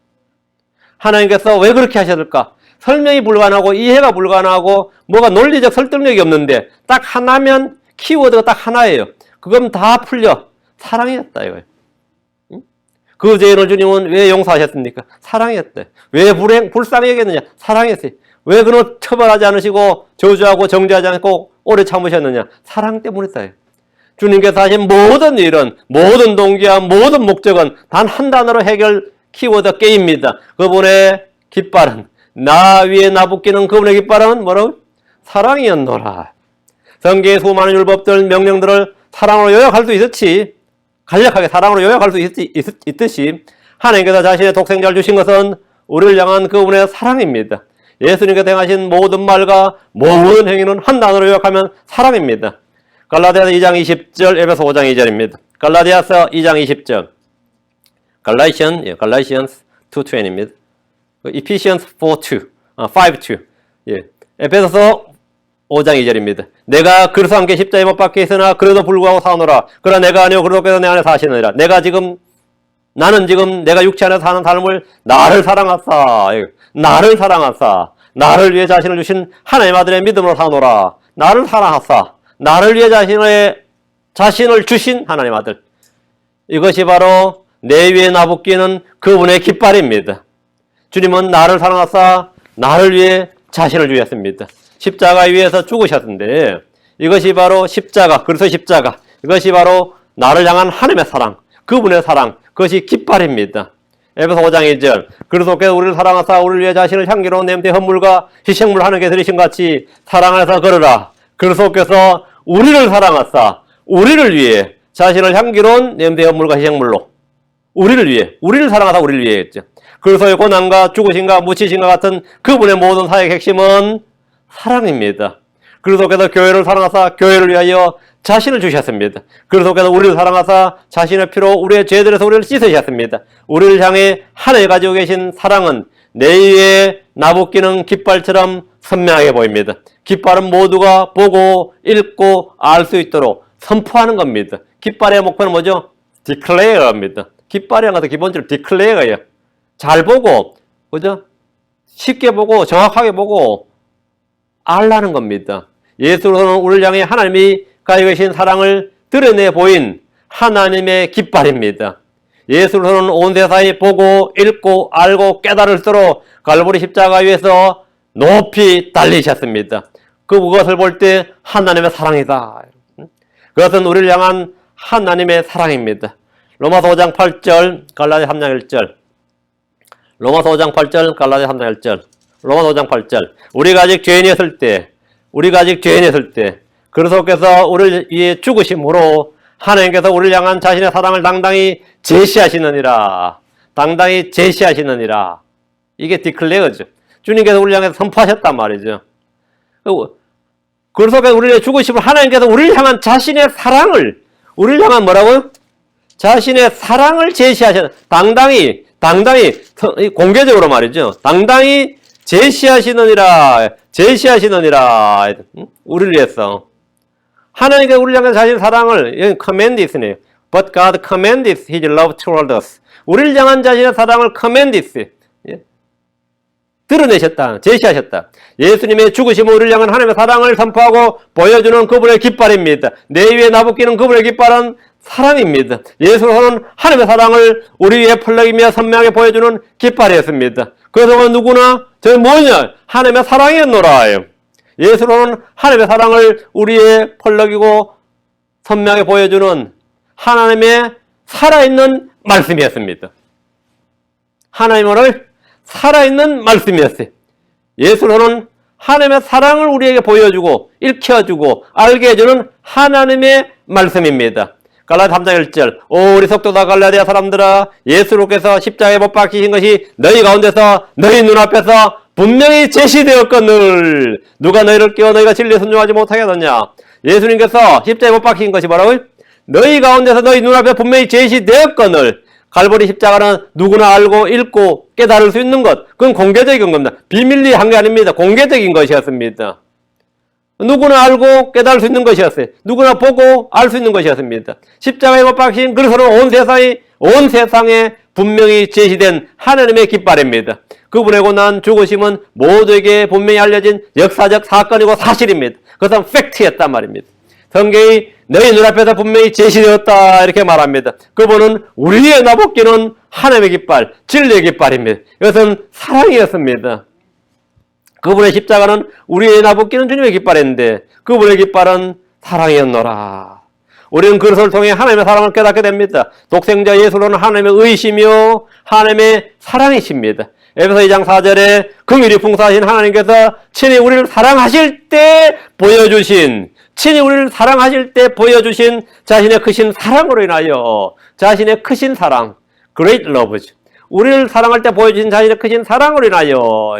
Speaker 1: 하나님께서 왜 그렇게 하셨을까? 설명이 불가능하고 이해가 불가능하고 뭐가 논리적 설득력이 없는데 딱 하나면 키워드가 딱 하나예요. 그건 다 풀려. 사랑이었다 이거예요. 그 죄인을 주님은 왜 용서하셨습니까? 사랑이었대. 왜 불쌍히 여겼느냐? 사랑이었어요. 왜 그는 처벌하지 않으시고 저주하고 정죄하지 않고 오래 참으셨느냐? 사랑 때문이다. 주님께서 하신 모든 일은, 모든 동기와 모든 목적은 단 한 단어로 해결 키워드 게임입니다. 그분의 깃발은, 나 위에 나부끼는 그분의 깃발은 뭐라고? 사랑이었노라. 성경의 수많은 율법들, 명령들을 사랑으로 요약할 수 있었지, 간략하게 사랑으로 요약할 수 있듯이 하나님께서 자신의 독생자를 주신 것은 우리를 향한 그분의 사랑입니다. 예수님께서 행하신 모든 말과 모든 행위는 한 단어로 요약하면 사랑입니다. 갈라디아서 2장 20절, 에베소 5장 2절입니다. 갈라디아서 2장 20절. Galatians 2:20입니다. Ephesians 4:2, 5:2. 예. 에베소서 5장 2절입니다. 내가 그리스도와 함께 십자가에 못 박혀 있으나 그래도 불구하고 사노라. 그러나 내가 아니요 그리스도께서 내 안에 사시느니라. 나는 지금 내가 육체 안에 사는 삶을 나를 사랑하사. 나를 사랑하사. 나를 위해 자신을 주신 하나님 아들의 믿음으로 사노라. 나를 사랑하사. 나를 위해 자신을 주신 하나님 아들. 이것이 바로 내 위에 나붙기는 그분의 깃발입니다. 주님은 나를 사랑하사 나를 위해 자신을 주셨습니다. 십자가 위에서 죽으셨는데 이것이 바로 십자가, 그래서 십자가. 이것이 바로 나를 향한 하나님의 사랑, 그분의 사랑, 그것이 깃발입니다. 에베소 5장 1절. 그리스도께서 우리를 사랑하사 우리를 위해 자신을 향기로운 냄새 헌물과 희생물 하나님께 드리신 같이 사랑 안에서 걸으라. 그리스도께서 우리를 사랑하사 우리를 위해 자신을 향기로운 냄새 헌물과 희생물로 우리를 사랑하사 우리를 위해 했죠. 그리스도의 고난과 죽으심과 묻히심과 같은 그분의 모든 사역의 핵심은 사랑입니다. 그리스도께서 교회를 사랑하사 교회를 위하여 자신을 주셨습니다. 그리스도께서 우리를 사랑하사 자신의 피로 우리의 죄들에서 우리를 씻으셨습니다. 우리를 향해 하나님 가지고 계신 사랑은 내 위에 나붙기는 깃발처럼 선명하게 보입니다. 깃발은 모두가 보고 읽고 알 수 있도록 선포하는 겁니다. 깃발의 목표는 뭐죠? 디클레어입니다. 깃발이란 것은 기본적으로 디클레어예요. 잘 보고, 그죠? 쉽게 보고 정확하게 보고 알라는 겁니다. 예수로서는 우리를 향해 하나님이 가지고 계신 사랑을 드러내 보인 하나님의 깃발입니다. 예수로서는 온 세상이 보고 읽고 알고 깨달을수록 갈보리 십자가 위에서 높이 달리셨습니다. 그것을 볼 때 하나님의 사랑이다. 그것은 우리를 향한 하나님의 사랑입니다. 로마서 5장 8절, 갈라디아 3장 1절. 로마서 5장 8절, 갈라디아 3장 1절. 로마서 5장 8절. 우리가 아직 죄인이었을 때 그리스도께서 우리를 위해 죽으심으로 하나님께서 우리를 향한 자신의 사랑을 당당히 제시하시느니라. 이게 디클레어죠. 주님께서 우리를 향해서 선포하셨단 말이죠. 그리스도께서 우리를 위해 죽으심으로 하나님께서 우리를 향한 자신의 사랑을, 우리를 향한 뭐라고요? 자신의 사랑을 제시하셨다. 당당히 공개적으로 말이죠. 당당히 제시하시느니라. 우리를 위해서. 하나님께서 우리를 향한 자신의 사랑을, 여기 commandis네요. But God commanded His love toward us. 우리를 향한 자신의 사랑을 commanded. 드러내셨다. 제시하셨다. 예수님의 죽으심으로 우리를 향한 하나님의 사랑을 선포하고 보여주는 그분의 깃발입니다. 내 위에 나붙기는 그분의 깃발은 사랑입니다. 예수로서는 하나님의 사랑을 우리 위에 펄럭이며 선명하게 보여주는 깃발이었습니다. 그래서 누구나 저 뭐냐? 하나님의 사랑이었노라. 예수로는 하나님의 사랑을 우리의 펄럭이고 선명하게 보여주는 하나님의 살아있는 말씀이었습니다. 하나님을 살아있는 말씀이었어요. 예수로는 하나님의 사랑을 우리에게 보여주고 일깨워주고 알게 해주는 하나님의 말씀입니다. 갈라디아 3장 1절. 오 우리 속도다 갈라디아 사람들아, 예수로께서 십자가에 못 박히신 것이 너희 가운데서 너희 눈앞에서 분명히 제시되었거늘 누가 너희를 깨워 너희가 진리에 순종하지 못하게 하느냐. 예수님께서 십자가에 못 박히신 것이 뭐라고요? 너희 가운데서 너희 눈앞에 분명히 제시되었거늘. 갈보리 십자가는 누구나 알고 읽고 깨달을 수 있는 것, 그건 공개적인 겁니다. 비밀리 한 게 아닙니다. 공개적인 것이었습니다. 누구나 알고 깨달을 수 있는 것이었어요. 누구나 보고 알 수 있는 것이었습니다. 십자가에 못 박힌 그리스도는 온 세상에 분명히 제시된 하나님의 깃발입니다. 그분의 고난 죽으심은 모두에게 분명히 알려진 역사적 사건이고 사실입니다. 그것은 팩트였단 말입니다. 성경이 너희 눈앞에서 분명히 제시되었다 이렇게 말합니다. 그분은 우리의 나붙기는 하나님의 깃발, 진리의 깃발입니다. 이것은 사랑이었습니다. 그분의 십자가는 우리의 나붙기는 주님의 깃발인데 그분의 깃발은 사랑이었노라. 우리는 그것을 통해 하나님의 사랑을 깨닫게 됩니다. 독생자 예수로는 하나님의 의시며 하나님의 사랑이십니다. 에베소 2장 4절에 긍휼이 풍성하신 하나님께서 친히 우리를 사랑하실 때 보여주신 자신의 크신 사랑으로 인하여 자신의 크신 사랑, great love죠. 우리를 사랑할 때 보여주신 자신의 크신 사랑으로 인하여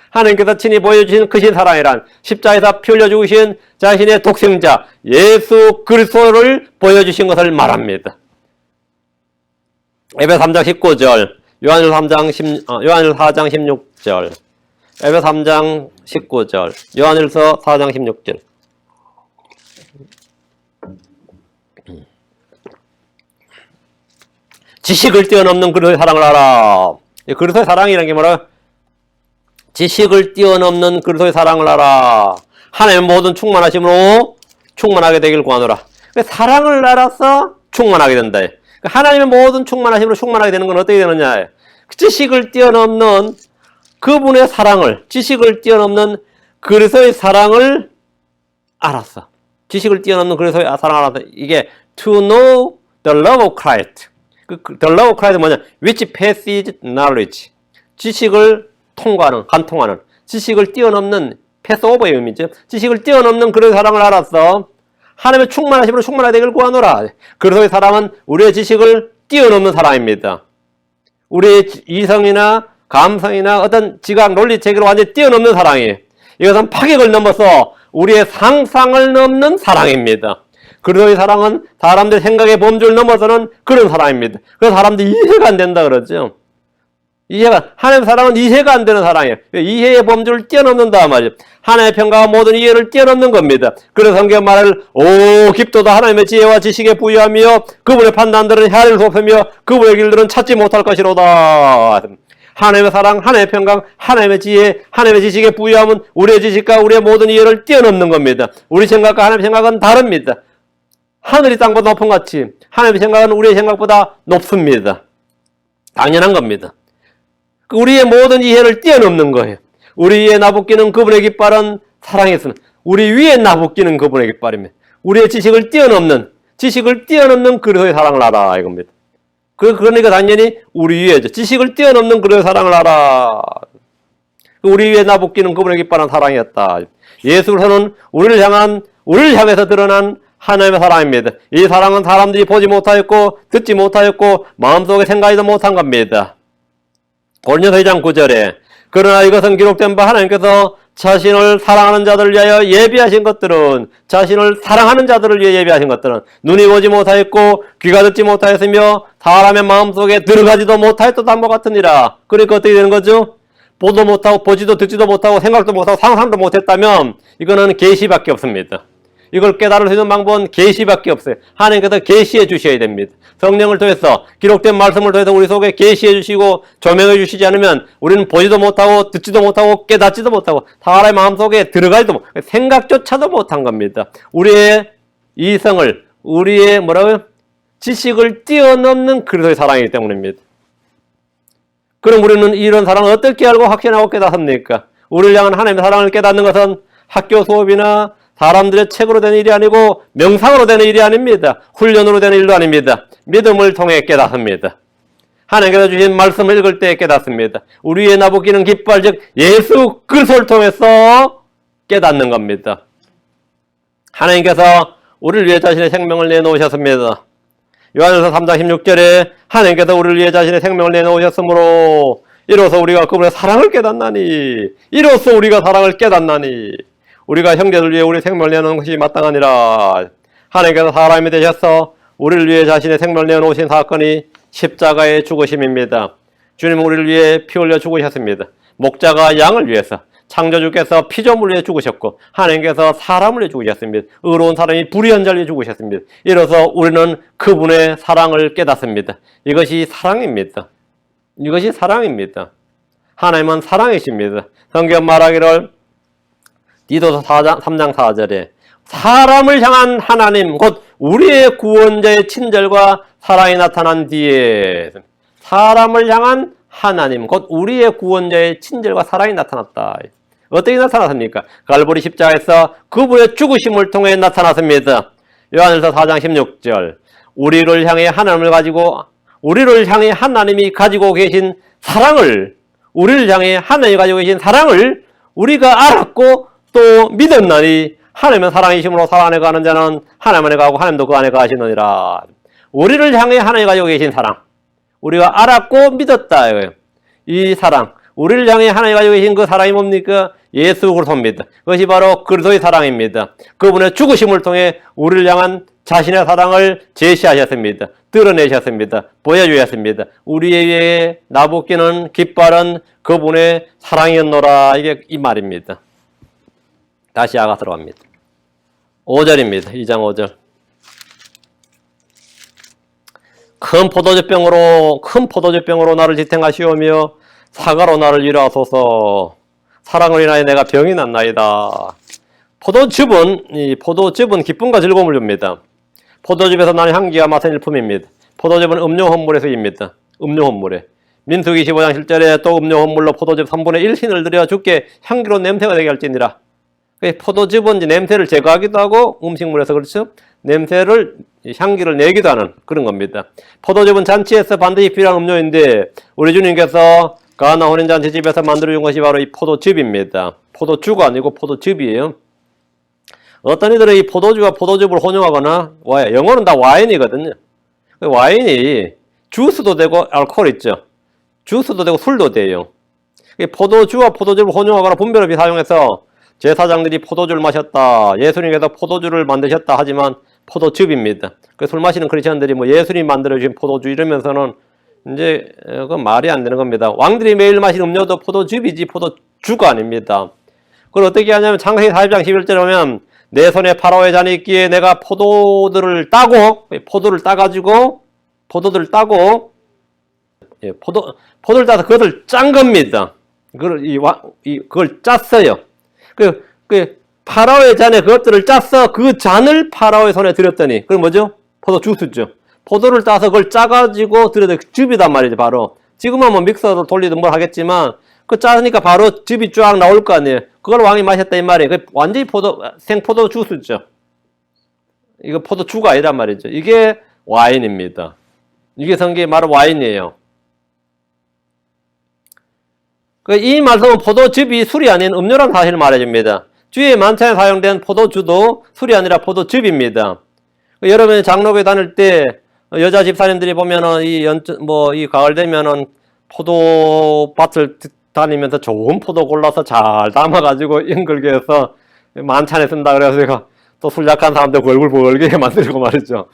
Speaker 1: 하나님께서 친히 보여주신 크신 사랑이란 십자가에서 피 흘려 죽으신 자신의 독생자 예수 그리스도를 보여주신 것을 말합니다. 에베소 3장 19절, 요한일서 4장 16절, 에베소 3장 19절, 요한일서 4장 16절. 지식을 뛰어넘는 그리스도의 사랑을 알아. 그리스도의 사랑이라는 게 뭐라? 지식을 뛰어넘는 그리스도의 사랑을 알아. 하나님의 모든 충만하심으로 충만하게 되길 구하노라. 사랑을 알아서 충만하게 된다. 하나님의 모든 충만하심으로 충만하게 되는 건 어떻게 되느냐? 지식을 뛰어넘는 그분의 사랑을, 지식을 뛰어넘는 그리스도의 사랑을 알았어. 지식을 뛰어넘는 그리스도의 사랑을 알았어. 이게 to know the love of Christ. the love of Christ 뭐냐? which passes knowledge. 지식을 통과하는, 관통하는, 지식을 뛰어넘는 패스 오버의 의미죠. 지식을 뛰어넘는 그리스도의 사랑을 알았어. 하나님의 충만하심으로 충만하게 되길 구하노라. 그리스도의 사랑은 우리의 지식을 뛰어넘는 사랑입니다. 우리의 이성이나 감성이나 어떤 지각, 논리, 체계를 완전히 뛰어넘는 사랑이에요. 이것은 파격을 넘어서 우리의 상상을 넘는 사랑입니다. 그리스도의 사랑은 사람들의 생각의 범주를 넘어서는 그런 사랑입니다. 그래서 사람들이 이해가 안 된다 그러죠. 하나님의 사랑은 이해가 안 되는 사랑이에요. 이해의 범주를 뛰어넘는다 말이에요. 하나님의 평가와 모든 이해를 뛰어넘는 겁니다. 그래서 성경 말을 오 깊도다 하나님의 지혜와 지식에 부유하며 그분의 판단들은 헤아릴 수 없으며 그분의 길들은 찾지 못할 것이로다. 하나님의 사랑, 하나님의 평강, 하나님의 지혜, 하나님의 지식에 부유함은 우리의 지식과 우리의 모든 이해를 뛰어넘는 겁니다. 우리 생각과 하나님의 생각은 다릅니다. 하늘이 땅보다 높은 같이 하나님의 생각은 우리의 생각보다 높습니다. 당연한 겁니다. 우리의 모든 이해를 뛰어넘는 거예요. 우리 위에 나붙기는 그분의 깃발은 사랑이었으나 우리 위에 나붙기는 그분의 깃발입니다. 우리의 지식을 뛰어넘는 그리스도의 사랑을 알아 이겁니다. 그러니까 당연히 우리 위에 지식을 뛰어넘는 그리스도의 사랑을 알아. 우리 위에 나붙기는 그분의 깃발은 사랑이었다. 예수로서는 우리를 향해서 드러난 하나님의 사랑입니다. 이 사랑은 사람들이 보지 못하였고 듣지 못하였고 마음속에 생각하지도 못한 겁니다. 고린도서 2장 9절에 그러나 이것은 기록된 바 하나님께서 자신을 사랑하는 자들을 위하여 예비하신 것들은 눈이 보지 못하였고 귀가 듣지 못하였으며 사람의 마음속에 들어가지도 못하였던 것 같으니라. 그러니까 어떻게 되는 거죠? 보도 못하고 보지도 듣지도 못하고 생각도 못하고 상상도 못했다면 이거는 계시밖에 없습니다. 이걸 깨달을 수 있는 방법은 계시밖에 없어요. 하나님께서 계시해 주셔야 됩니다. 성령을 통해서 기록된 말씀을 통해서 우리 속에 계시해 주시고 조명해 주시지 않으면 우리는 보지도 못하고 듣지도 못하고 깨닫지도 못하고 사람의 마음속에 들어가지도 못하고 생각조차도 못한 겁니다. 우리의 이성을 우리의 지식을 뛰어넘는 그리스도의 사랑이기 때문입니다. 그럼 우리는 이런 사랑을 어떻게 알고 확신하고 깨닫습니까? 우리를 향한 하나님의 사랑을 깨닫는 것은 학교 수업이나 사람들의 책으로 되는 일이 아니고 명상으로 되는 일이 아닙니다. 훈련으로 되는 일도 아닙니다. 믿음을 통해 깨닫습니다. 하나님께서 주신 말씀을 읽을 때 깨닫습니다. 우리 위에 나붙기는 깃발 즉 예수 그리스도를 통해서 깨닫는 겁니다. 하나님께서 우리를 위해 자신의 생명을 내놓으셨습니다. 요한일서 3장 16절에 하나님께서 우리를 위해 자신의 생명을 내놓으셨으므로 이로써 우리가 그분의 사랑을 깨닫나니 우리가 형제들 위해 우리 생명을 내놓는 것이 마땅하니라. 하나님께서 사람이 되셔서 우리를 위해 자신의 생명을 내놓으신 사건이 십자가의 죽으심입니다. 주님은 우리를 위해 피 흘려 죽으셨습니다. 목자가 양을 위해서, 창조주께서 피조물을 위해 죽으셨고 하나님께서 사람을 위해 죽으셨습니다. 의로운 사람이 불의한 자를 위해 죽으셨습니다. 이로써 우리는 그분의 사랑을 깨닫습니다. 이것이 사랑입니다. 하나님은 사랑이십니다. 성경 말하기를 디도서 3장 4절에 사람을 향한 하나님 곧 우리의 구원자의 친절과 사랑이 나타난 뒤에 사람을 향한 하나님 곧 우리의 구원자의 친절과 사랑이 나타났다. 어떻게 나타났습니까? 갈보리 십자가에서 그분의 죽으심을 통해 나타났습니다. 요한일서 4장 16절 우리를 향해 하나님이 가지고 계신 사랑을 우리가 알았고 또 믿었나니 하나님은 사랑이심으로 사랑 안에 가는 자는 하나님 안에 가고 하나님도 그 안에 가시느니라. 우리를 향해 하나님이 가지고 계신 사랑 우리가 알았고 믿었다. 이 사랑 우리를 향해 하나님이 가지고 계신 그 사랑이 뭡니까? 예수 그리스도입니다. 그것이 바로 그리스도의 사랑입니다. 그분의 죽으심을 통해 우리를 향한 자신의 사랑을 제시하셨습니다. 드러내셨습니다. 보여주셨습니다. 우리에게 나붓기는 기뻐하는 그분의 사랑이었노라. 이게 이 말입니다. 다시 아가서로 갑니다. 5절입니다. 2장 5절. 큰 포도주병으로 나를 지탱하시오며 사과로 나를 위로하소서. 사랑을 인하여 내가 병이 났나이다. 포도즙은 기쁨과 즐거움을 줍니다. 포도즙에서 나는 향기가 맡은 일품입니다. 포도즙은 음료 혼물에서입니다. 음료 혼물에. 민수기 15장 7절에 또 음료 혼물로 포도즙 3분의 1 흰을 들여 주께 향기로운 냄새가 되게 할지니라. 포도즙은 이제 냄새를 제거하기도 하고 음식물에서 그렇죠. 냄새를 향기를 내기도 하는 그런 겁니다. 포도즙은 잔치에서 반드시 필요한 음료인데 우리 주님께서 가나 혼인잔치집에서 만들어준 것이 바로 이 포도즙입니다. 포도주가 아니고 포도즙이에요. 어떤 이들은 이 포도주와 포도즙을 혼용하거나 영어는 다 와인이거든요. 와인이 주스도 되고 알코올 있죠. 주스도 되고 술도 돼요. 포도주와 포도즙을 혼용하거나 분별 없이 사용해서 제사장들이 포도주를 마셨다. 예수님께서 포도주를 만드셨다 하지만 포도즙입니다. 술 마시는 크리스천들이 뭐 예수님 만들어주신 포도주 이러면서는 이제 그건 말이 안 되는 겁니다. 왕들이 매일 마시는 음료도 포도즙이지 포도주가 아닙니다. 그걸 어떻게 하냐면 창세기 40장 11절에 보면 내 손에 파라오의 잔이 있기에 내가 포도들을 따고 포도를 따서 그것을 짠 겁니다. 그걸 짰어요. 파라오의 잔에 그것들을 짜서 그 잔을 파라오의 손에 드렸더니 그건 뭐죠? 포도 주스죠. 포도를 따서 그걸 짜가지고 드려도 즙이단 말이죠. 바로 지금은 뭐 믹서로 돌리든 뭘 하겠지만 그 짜니까 바로 즙이 쫙 나올 거 아니에요. 그걸 왕이 마셨다 이 말이에요. 그 완전히 생포도 주스죠. 이거 포도주가 아니란 말이죠. 이게 와인입니다. 이게 성경에 말은 와인이에요. 이 말씀은 포도즙이 술이 아닌 음료라는 사실을 말해줍니다. 주의 만찬에 사용된 포도주도 술이 아니라 포도즙입니다. 여러분이 장로교에 다닐 때 여자 집사님들이 보면은 이 가을 되면은 포도밭을 다니면서 좋은 포도 골라서 잘 담아가지고 연글게 해서 만찬에 쓴다 그래서 제가 또 술 약한 사람들 얼굴 벌게 만들고 말이죠.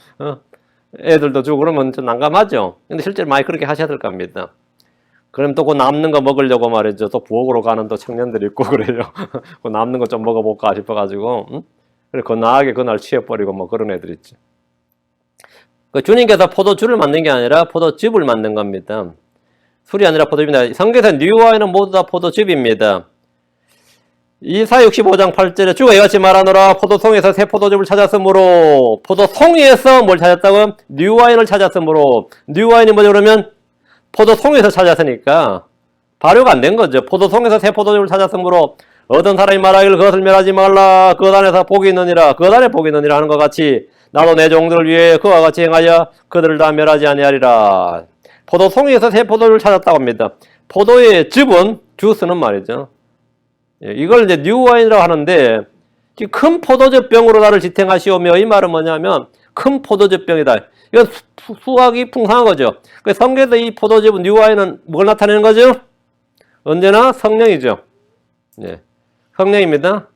Speaker 1: 애들도 주고 그러면 좀 난감하죠. 근데 실제로 많이 그렇게 하셔야 될 겁니다. 그럼 또 그 남는 거 먹으려고 말이죠. 또 부엌으로 가는 또 청년들이 있고 그래요. 그 남는 거 좀 먹어볼까 싶어가지고, 그래 건강하게 그날 취해버리고 뭐 그런 애들 있죠. 그 주님께서 포도주를 만든 게 아니라 포도즙을 만든 겁니다. 술이 아니라 포도즙입니다. 성경에서 뉴와인은 모두 다 포도즙입니다. 이사야 65장 8절에 주가 이같이 말하노라 포도송에서 새 포도즙을 찾았으므로 포도송에서 뭘 찾았다고요? 뉴와인을 찾았으므로 뉴와인이 뭐죠 그러면? 포도송에서 찾았으니까 발효가 안 된 거죠. 포도송에서 새 포도즙을 찾았으므로 어떤 사람이 말하기를 그것을 멸하지 말라 그 안에서 복이 있느니라 그 안에 복이 있느니라 하는 것 같이 나도 내 종들을 위해 그와 같이 행하여 그들을 다 멸하지 아니하리라. 포도송에서 새 포도를 찾았다고 합니다. 포도의 즙은 주스는 말이죠. 이걸 이제 뉴와인이라고 하는데 큰 포도즙 병으로 나를 지탱하시오며 이 말은 뭐냐면 큰 포도즙 병이다. 이건 수확이 풍성한 거죠. 성경에서 이 포도즙은 뉴와인은 뭘 나타내는 거죠? 언제나 성령이죠. 예, 성령입니다.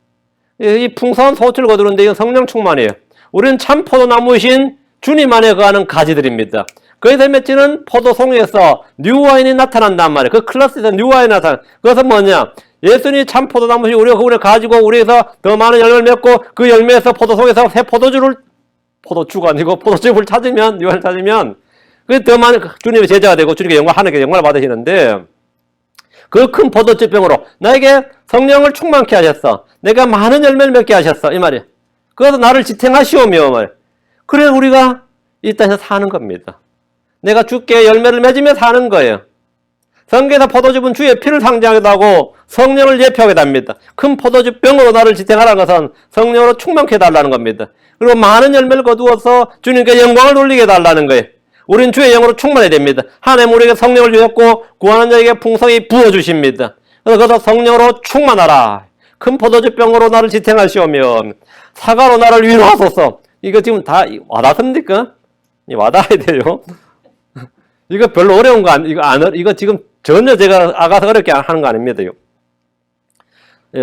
Speaker 1: 이 풍성한 소출을 거두는데 이건 성령 충만이에요. 우리는 참 포도나무이신 주님 안에 거하는 가지들입니다. 그래서 맺지는 포도송에서 뉴와인이 나타난단 말이에요. 그 클래스에서 뉴와인이 나타나. 그것은 뭐냐? 예수님이 참 포도나무시 우리가 그분을 가지고 우리에서 더 많은 열매를 맺고 그 열매에서 포도송에서 새 포도주가 아니고 포도즙을 찾으면 뉴와인을 찾으면 그 더 많은 주님의 제자가 되고 주님께 하나님께 영광을 받으시는데 그 큰 포도즙병으로 나에게 성령을 충만케 하셨어. 내가 많은 열매를 맺게 하셨어. 이 말이에요. 그래서 나를 지탱하시오며 말. 그래 우리가 이 땅에서 사는 겁니다. 내가 주께 열매를 맺으며 사는 거예요. 성경에서 포도즙은 주의 피를 상징하기도 하고 성령을 예표하기도 합니다. 큰 포도즙 병으로 나를 지탱하라는 것은 성령으로 충만케 해달라는 겁니다. 그리고 많은 열매를 거두어서 주님께 영광을 돌리게 해달라는 거예요. 우린 주의 영으로 충만해야 됩니다. 하나님 우리에게 성령을 주셨고 구하는 자에게 풍성히 부어주십니다. 그래서 성령으로 충만하라. 큰 포도즙 병으로 나를 지탱하시오며 사과로 나를 위로하소서. 이거 지금 다 와닿습니까? 와닿아야 돼요. 이거 별로 어려운 거 이거 지금 전혀 제가 아가서 어렵게 하는 거 아닙니다.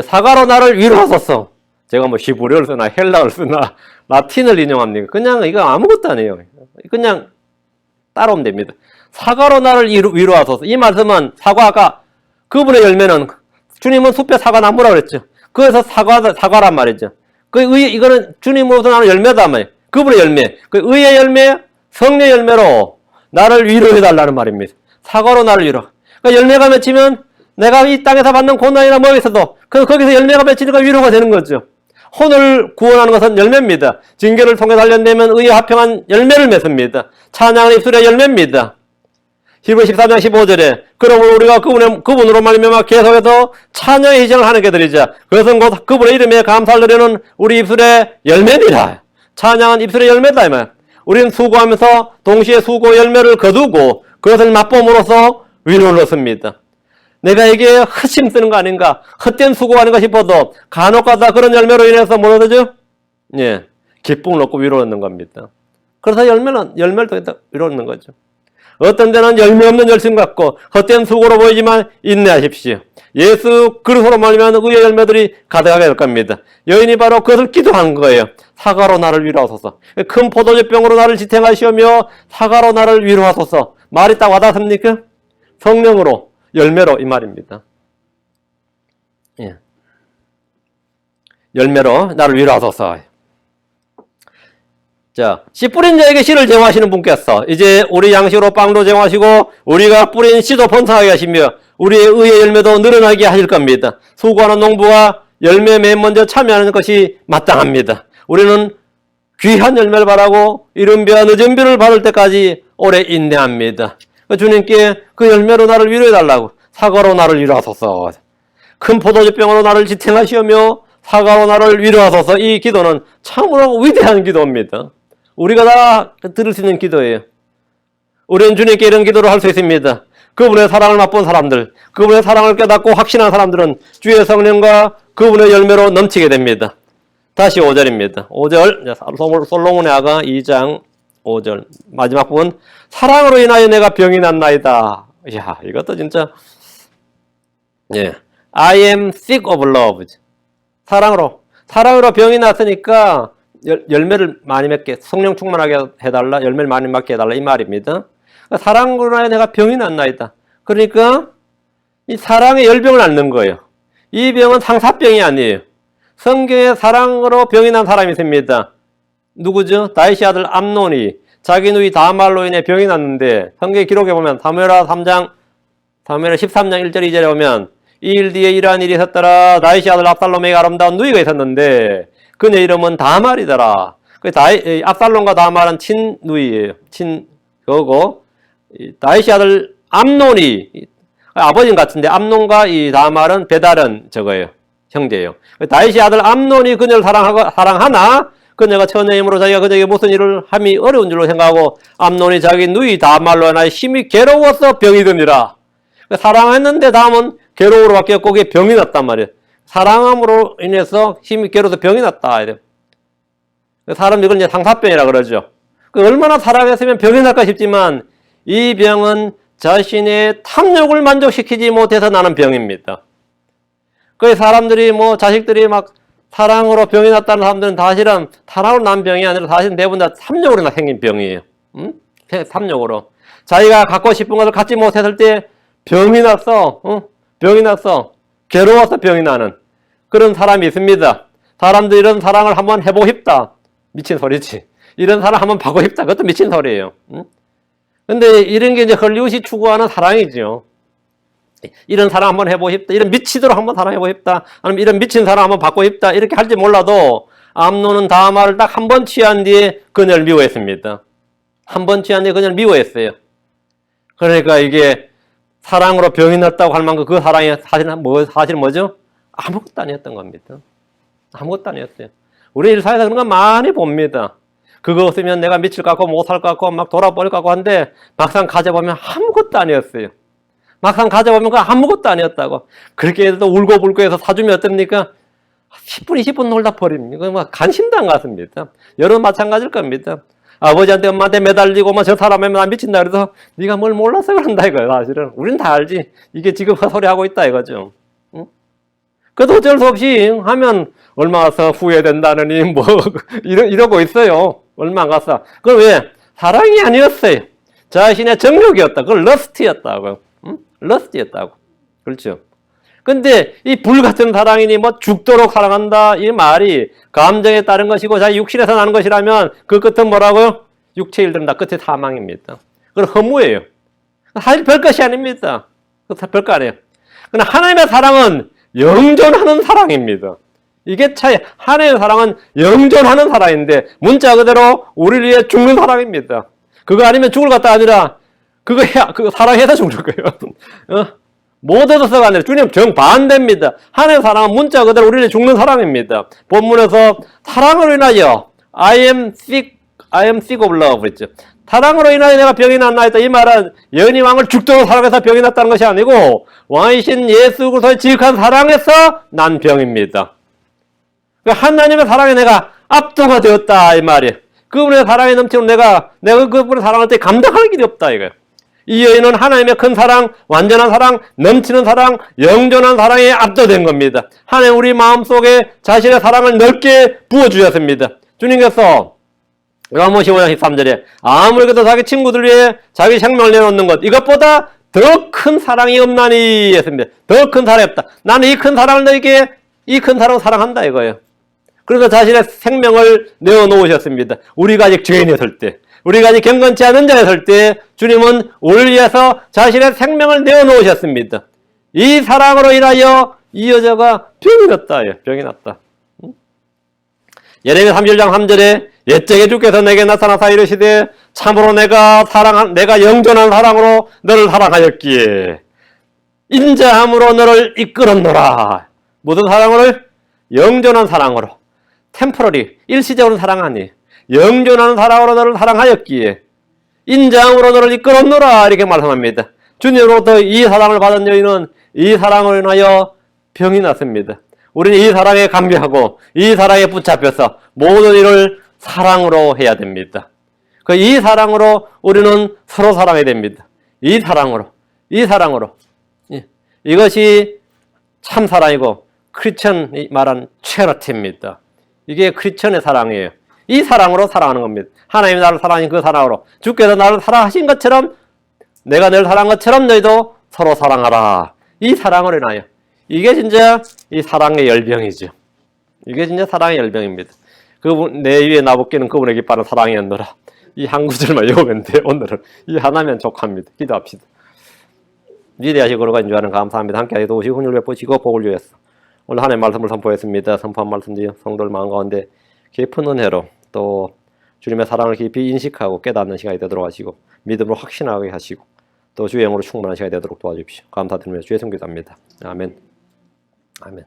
Speaker 1: 사과로 나를 위로하소서. 제가 뭐 히브리어를 쓰나 헬라어를 쓰나 라틴을 인용합니까? 그냥 이거 아무것도 아니에요. 그냥 따라오면 됩니다. 사과로 나를 위로하소서. 이 말씀은 사과가 그분의 열매는 주님은 숲에 사과나무라 그랬죠. 그래서 사과란 말이죠. 이거는 주님으로부터 나는 열매다 말이에요. 그분의 열매. 그 의의 열매, 성령의 열매로 나를 위로해달라는 말입니다. 사과로 나를 위로. 그러니까 열매가 맺히면 내가 이 땅에서 받는 고난이나 뭐가 있어도 거기서 열매가 맺히니까 위로가 되는 거죠. 혼을 구원하는 것은 열매입니다. 징계를 통해 단련되면 의에 합평한 열매를 맺습니다. 찬양은 입술의 열매입니다. 히브리 13장 15절에 그러므로 우리가 그분으로 말미암아 계속해서 찬양의 희생을 하는 게들이자 그것은 곧 그분의 이름에 감사를 드리는 우리 입술의 열매니라. 찬양은 입술의 열매다 이 말. 우리는 수고하면서 동시에 수고 열매를 거두고 그것을 맛봄으로써 위로를 얻습니다. 내가 이게 헛심 쓰는 거 아닌가, 헛된 수고가 아닌가 싶어도 간혹가다 그런 열매로 인해서 뭐 얻어죠? 예, 기쁨을 얻고 위로를 얻는 겁니다. 그래서 열매를 통해서 위로를 얻는 거죠. 어떤 데는 열매 없는 열심 같고 헛된 수고로 보이지만 인내하십시오. 예수 그리스도로 말미암아 의의 열매들이 가득하게 될 겁니다. 여인이 바로 그것을 기도한 거예요. 사과로 나를 위로하소서. 큰 포도주병으로 나를 지탱하시오며 사과로 나를 위로하소서. 말이 딱 와닿습니까? 성령으로 열매로 이 말입니다. 예. 열매로 나를 위로하소서. 자, 씨 뿌린 자에게 씨를 제공하시는 분께서 이제 우리 양식으로 빵도 제공하시고 우리가 뿌린 씨도 번성하게 하시며 우리의 의의 열매도 늘어나게 하실 겁니다. 수고하는 농부가 열매에 맨 먼저 참여하는 것이 마땅합니다. 우리는 귀한 열매를 바라고 이른 비와 늦은 비를 받을 때까지 오래 인내합니다. 주님께 그 열매로 나를 위로해달라고 사과로 나를 위로하소서. 큰 포도주병으로 나를 지탱하시오며 사과로 나를 위로하소서. 이 기도는 참으로 위대한 기도입니다. 우리가 다 들을 수 있는 기도예요. 우리는 주님께 이런 기도를 할 수 있습니다. 그분의 사랑을 맛본 사람들, 그분의 사랑을 깨닫고 확신한 사람들은 주의 성령과 그분의 열매로 넘치게 됩니다. 다시 5절입니다. 5절 솔로몬의 아가 2장 5절 마지막 부분 사랑으로 인하여 내가 병이 났나이다. 이야, 이것도 진짜 예, I am sick of love. 사랑으로 병이 났으니까 열매를 많이 맺게, 성령 충만하게 해달라, 열매를 많이 맡게 해달라 이 말입니다. 그러니까 사랑으로 인하여 내가 병이 났나이다. 그러니까 이 사랑의 열병을 앓는 거예요. 이 병은 상사병이 아니에요. 성경에 사랑으로 병이 난 사람이 있습니다. 누구죠? 다윗의 아들 암논이 자기 누이 다말로 인해 병이 났는데 성경 기록에 보면 사무엘하 13장 1절 2절에 보면 이 일 뒤에 이러한 일이 있었더라. 다윗의 아들 압살롬에게 아름다운 누이가 있었는데 그녀의 이름은 다말이더라. 압살롬과 다말은 친누이예요. 그거고 다윗의 아들 암논이 아버님 같은데 암논과 이 다말은 배다른 저거예요. 형제예요. 다윗의 아들 암논이 그녀를 사랑하나 그녀가 처녀의 힘으로 자기가 그녀에게 무슨 일을 함이 어려운 줄로 생각하고 암논이 자기 누이 다말로 인하여 심히 괴로워서 병이 드니라. 사랑했는데 다음은 괴로움으로 바뀌었고 그게 병이 났단 말이에요. 사랑함으로 인해서 힘이 괴로워서 병이 났다. 사람들이 이걸 이제 상사병이라 그러죠. 얼마나 사랑했으면 병이 날까 싶지만 이 병은 자신의 탐욕을 만족시키지 못해서 나는 병입니다. 그 사람들이 자식들이 막 사랑으로 병이 났다는 사람들은 사실은 사랑으로 난 병이 아니라 사실은 대부분 다 탐욕으로 생긴 병이에요. 탐욕으로. 자기가 갖고 싶은 것을 갖지 못했을 때 병이 났어. 병이 났어. 괴로워서 병이 나는 그런 사람이 있습니다. 사람들이 이런 사랑을 한번 해보고 싶다. 미친 소리지. 이런 사랑 한번 받고 싶다. 그것도 미친 소리예요. 근데 이런 게 이제 헐리우드이 추구하는 사랑이죠. 이런 사랑 한번 해보고 싶다. 이런 미치도록 한번 사랑해보고 싶다. 아니면 이런 미친 사랑 한번 받고 싶다. 이렇게 할지 몰라도 암논은 다말을 딱 한 번 취한 뒤에 그녀를 미워했습니다. 한 번 취한 뒤에 그녀를 미워했어요. 그러니까 이게 사랑으로 병이 났다고 할 만큼 그 사랑이 사실은 뭐죠? 아무것도 아니었던 겁니다. 아무것도 아니었어요. 우리 일상에서 그런 거 많이 봅니다. 그거 없으면 내가 미칠 것 같고 못 살 것 같고 막 돌아버릴 것 같고 한데 막상 가져보면 아무것도 아니었어요. 막상 가져보면 그 아무것도 아니었다고. 그렇게 해서 울고 불고 해서 사주면 어떻습니까? 10분, 20분 놀다 버립니다. 막 관심도 안 갔습니다. 여러분 마찬가지일 겁니다. 아버지한테 엄마한테 매달리고 저 사람에 나 미친다 그래서 네가 뭘 몰라서 그런다 이거예요. 사실은 우린 다 알지. 이게 지금 헛소리 하고 있다 이거죠. 응? 그래도 어쩔 수 없이 하면 얼마 가서 후회된다느니 뭐 이러고 있어요. 얼마 안 갔어. 그건 왜? 사랑이 아니었어요. 자신의 정욕이었다. 그걸 러스트였다고. 응? 러스트였다고. 그렇죠. 근데 이 불같은 사랑이니 뭐 죽도록 사랑한다 이 말이 감정에 따른 것이고 자기 육신에서 나는 것이라면 그 끝은 뭐라고요? 육체에 이른다. 끝에 사망입니다. 그건 허무예요. 사실 별것이 아닙니다. 별거 아니에요. 그러나 하나님의 사랑은 영존하는 사랑입니다. 이게 차이. 하나님의 사랑은 영존하는 사랑인데 문자 그대로 우리를 위해 죽는 사랑입니다. 그거 아니면 죽을 것도 아니라 그거 사랑해서 죽는 거예요. 못 얻어서가 아니라 주님 정반대입니다. 하나님의 사랑은 문자 그대로 우리를 죽는 사랑입니다. 본문에서 사랑으로 인하여 I am sick of love 했죠. 사랑으로 인하여 내가 병이 났나이다. 이 말은 여인이 왕을 죽도록 사랑해서 병이 났다는 것이 아니고 왕이신 예수 그리스도의 지극한 사랑에서 난 병입니다. 하나님의 사랑에 내가 압도가 되었다 이 말이에요. 그분의 사랑에 넘치는 내가 그분의 사랑할 때 감당할 길이 없다 이거예요. 이 여인은 하나님의 큰 사랑, 완전한 사랑, 넘치는 사랑, 영존한 사랑에 압도된 겁니다. 하나님 우리 마음속에 자신의 사랑을 넓게 부어주셨습니다. 주님께서 요한복음 15장 13절에 아무리 그래도 자기 친구들 위해 자기 생명을 내놓는 것 이것보다 더 큰 사랑이 없나니 했습니다. 더 큰 사랑이 없다. 나는 이 큰 사랑을 너에게 이 큰 사랑을 사랑한다 이거예요. 그래서 자신의 생명을 내어놓으셨습니다. 우리가 아직 죄인이었을 때, 우리가 아직 경건치 않은 자였을 때 주님은 우리를 위해서 자신의 생명을 내어놓으셨습니다. 이 사랑으로 인하여 이 여자가 병이 났다. 병이 났다. 예레미야 31장 3절에 옛적에 주께서 내게 나타나사 이르시되 참으로 내가 영존한 사랑으로 너를 사랑하였기에 인자함으로 너를 이끌었노라. 무슨 사랑으로? 영존한 사랑으로. 템포러리, 일시적으로 사랑하니 영존한 사랑으로 너를 사랑하였기에 인자함으로 너를 이끌었노라 이렇게 말씀합니다. 주님으로부터 이 사랑을 받은 여인은 이 사랑으로 인하여 병이 났습니다. 우리는 이 사랑에 감개하고 이 사랑에 붙잡혀서 모든 일을 사랑으로 해야 됩니다. 이 사랑으로 우리는 서로 사랑해야 됩니다. 이 사랑으로. 이것이 참 사랑이고 크리스천이 말한 체러티입니다. 이게 크리스천의 사랑이에요. 이 사랑으로 사랑하는 겁니다. 하나님이 나를 사랑하신 그 사랑으로 주께서 나를 사랑하신 것처럼 내가 너를 사랑한 것처럼 너희도 서로 사랑하라. 이 사랑으로 인하여. 이게 진짜 이 사랑의 열병이죠. 이게 진짜 사랑의 열병입니다. 내 위에 나붙기는 그분의 깃발은 사랑이었노라. 이 한 구절만 외우면 돼. 오늘은 이 하나면 족합니다. 기도합시다. 위대하시고 거룩한 줄 아는 감사합니다. 함께하게 도우시고 훈련을 베푸시고 복을 주셨어. 오늘 하나님의 말씀을 선포했습니다. 선포한 말씀들이 성도들 마음 가운데 깊은 은혜로 또 주님의 사랑을 깊이 인식하고 깨닫는 시간이 되도록 하시고 믿음으로 확신하게 하시고 또 주의 영으로 충만한 시간이 되도록 도와주십시오. 감사드리며 주의 성기도합니다. 아멘. 아멘.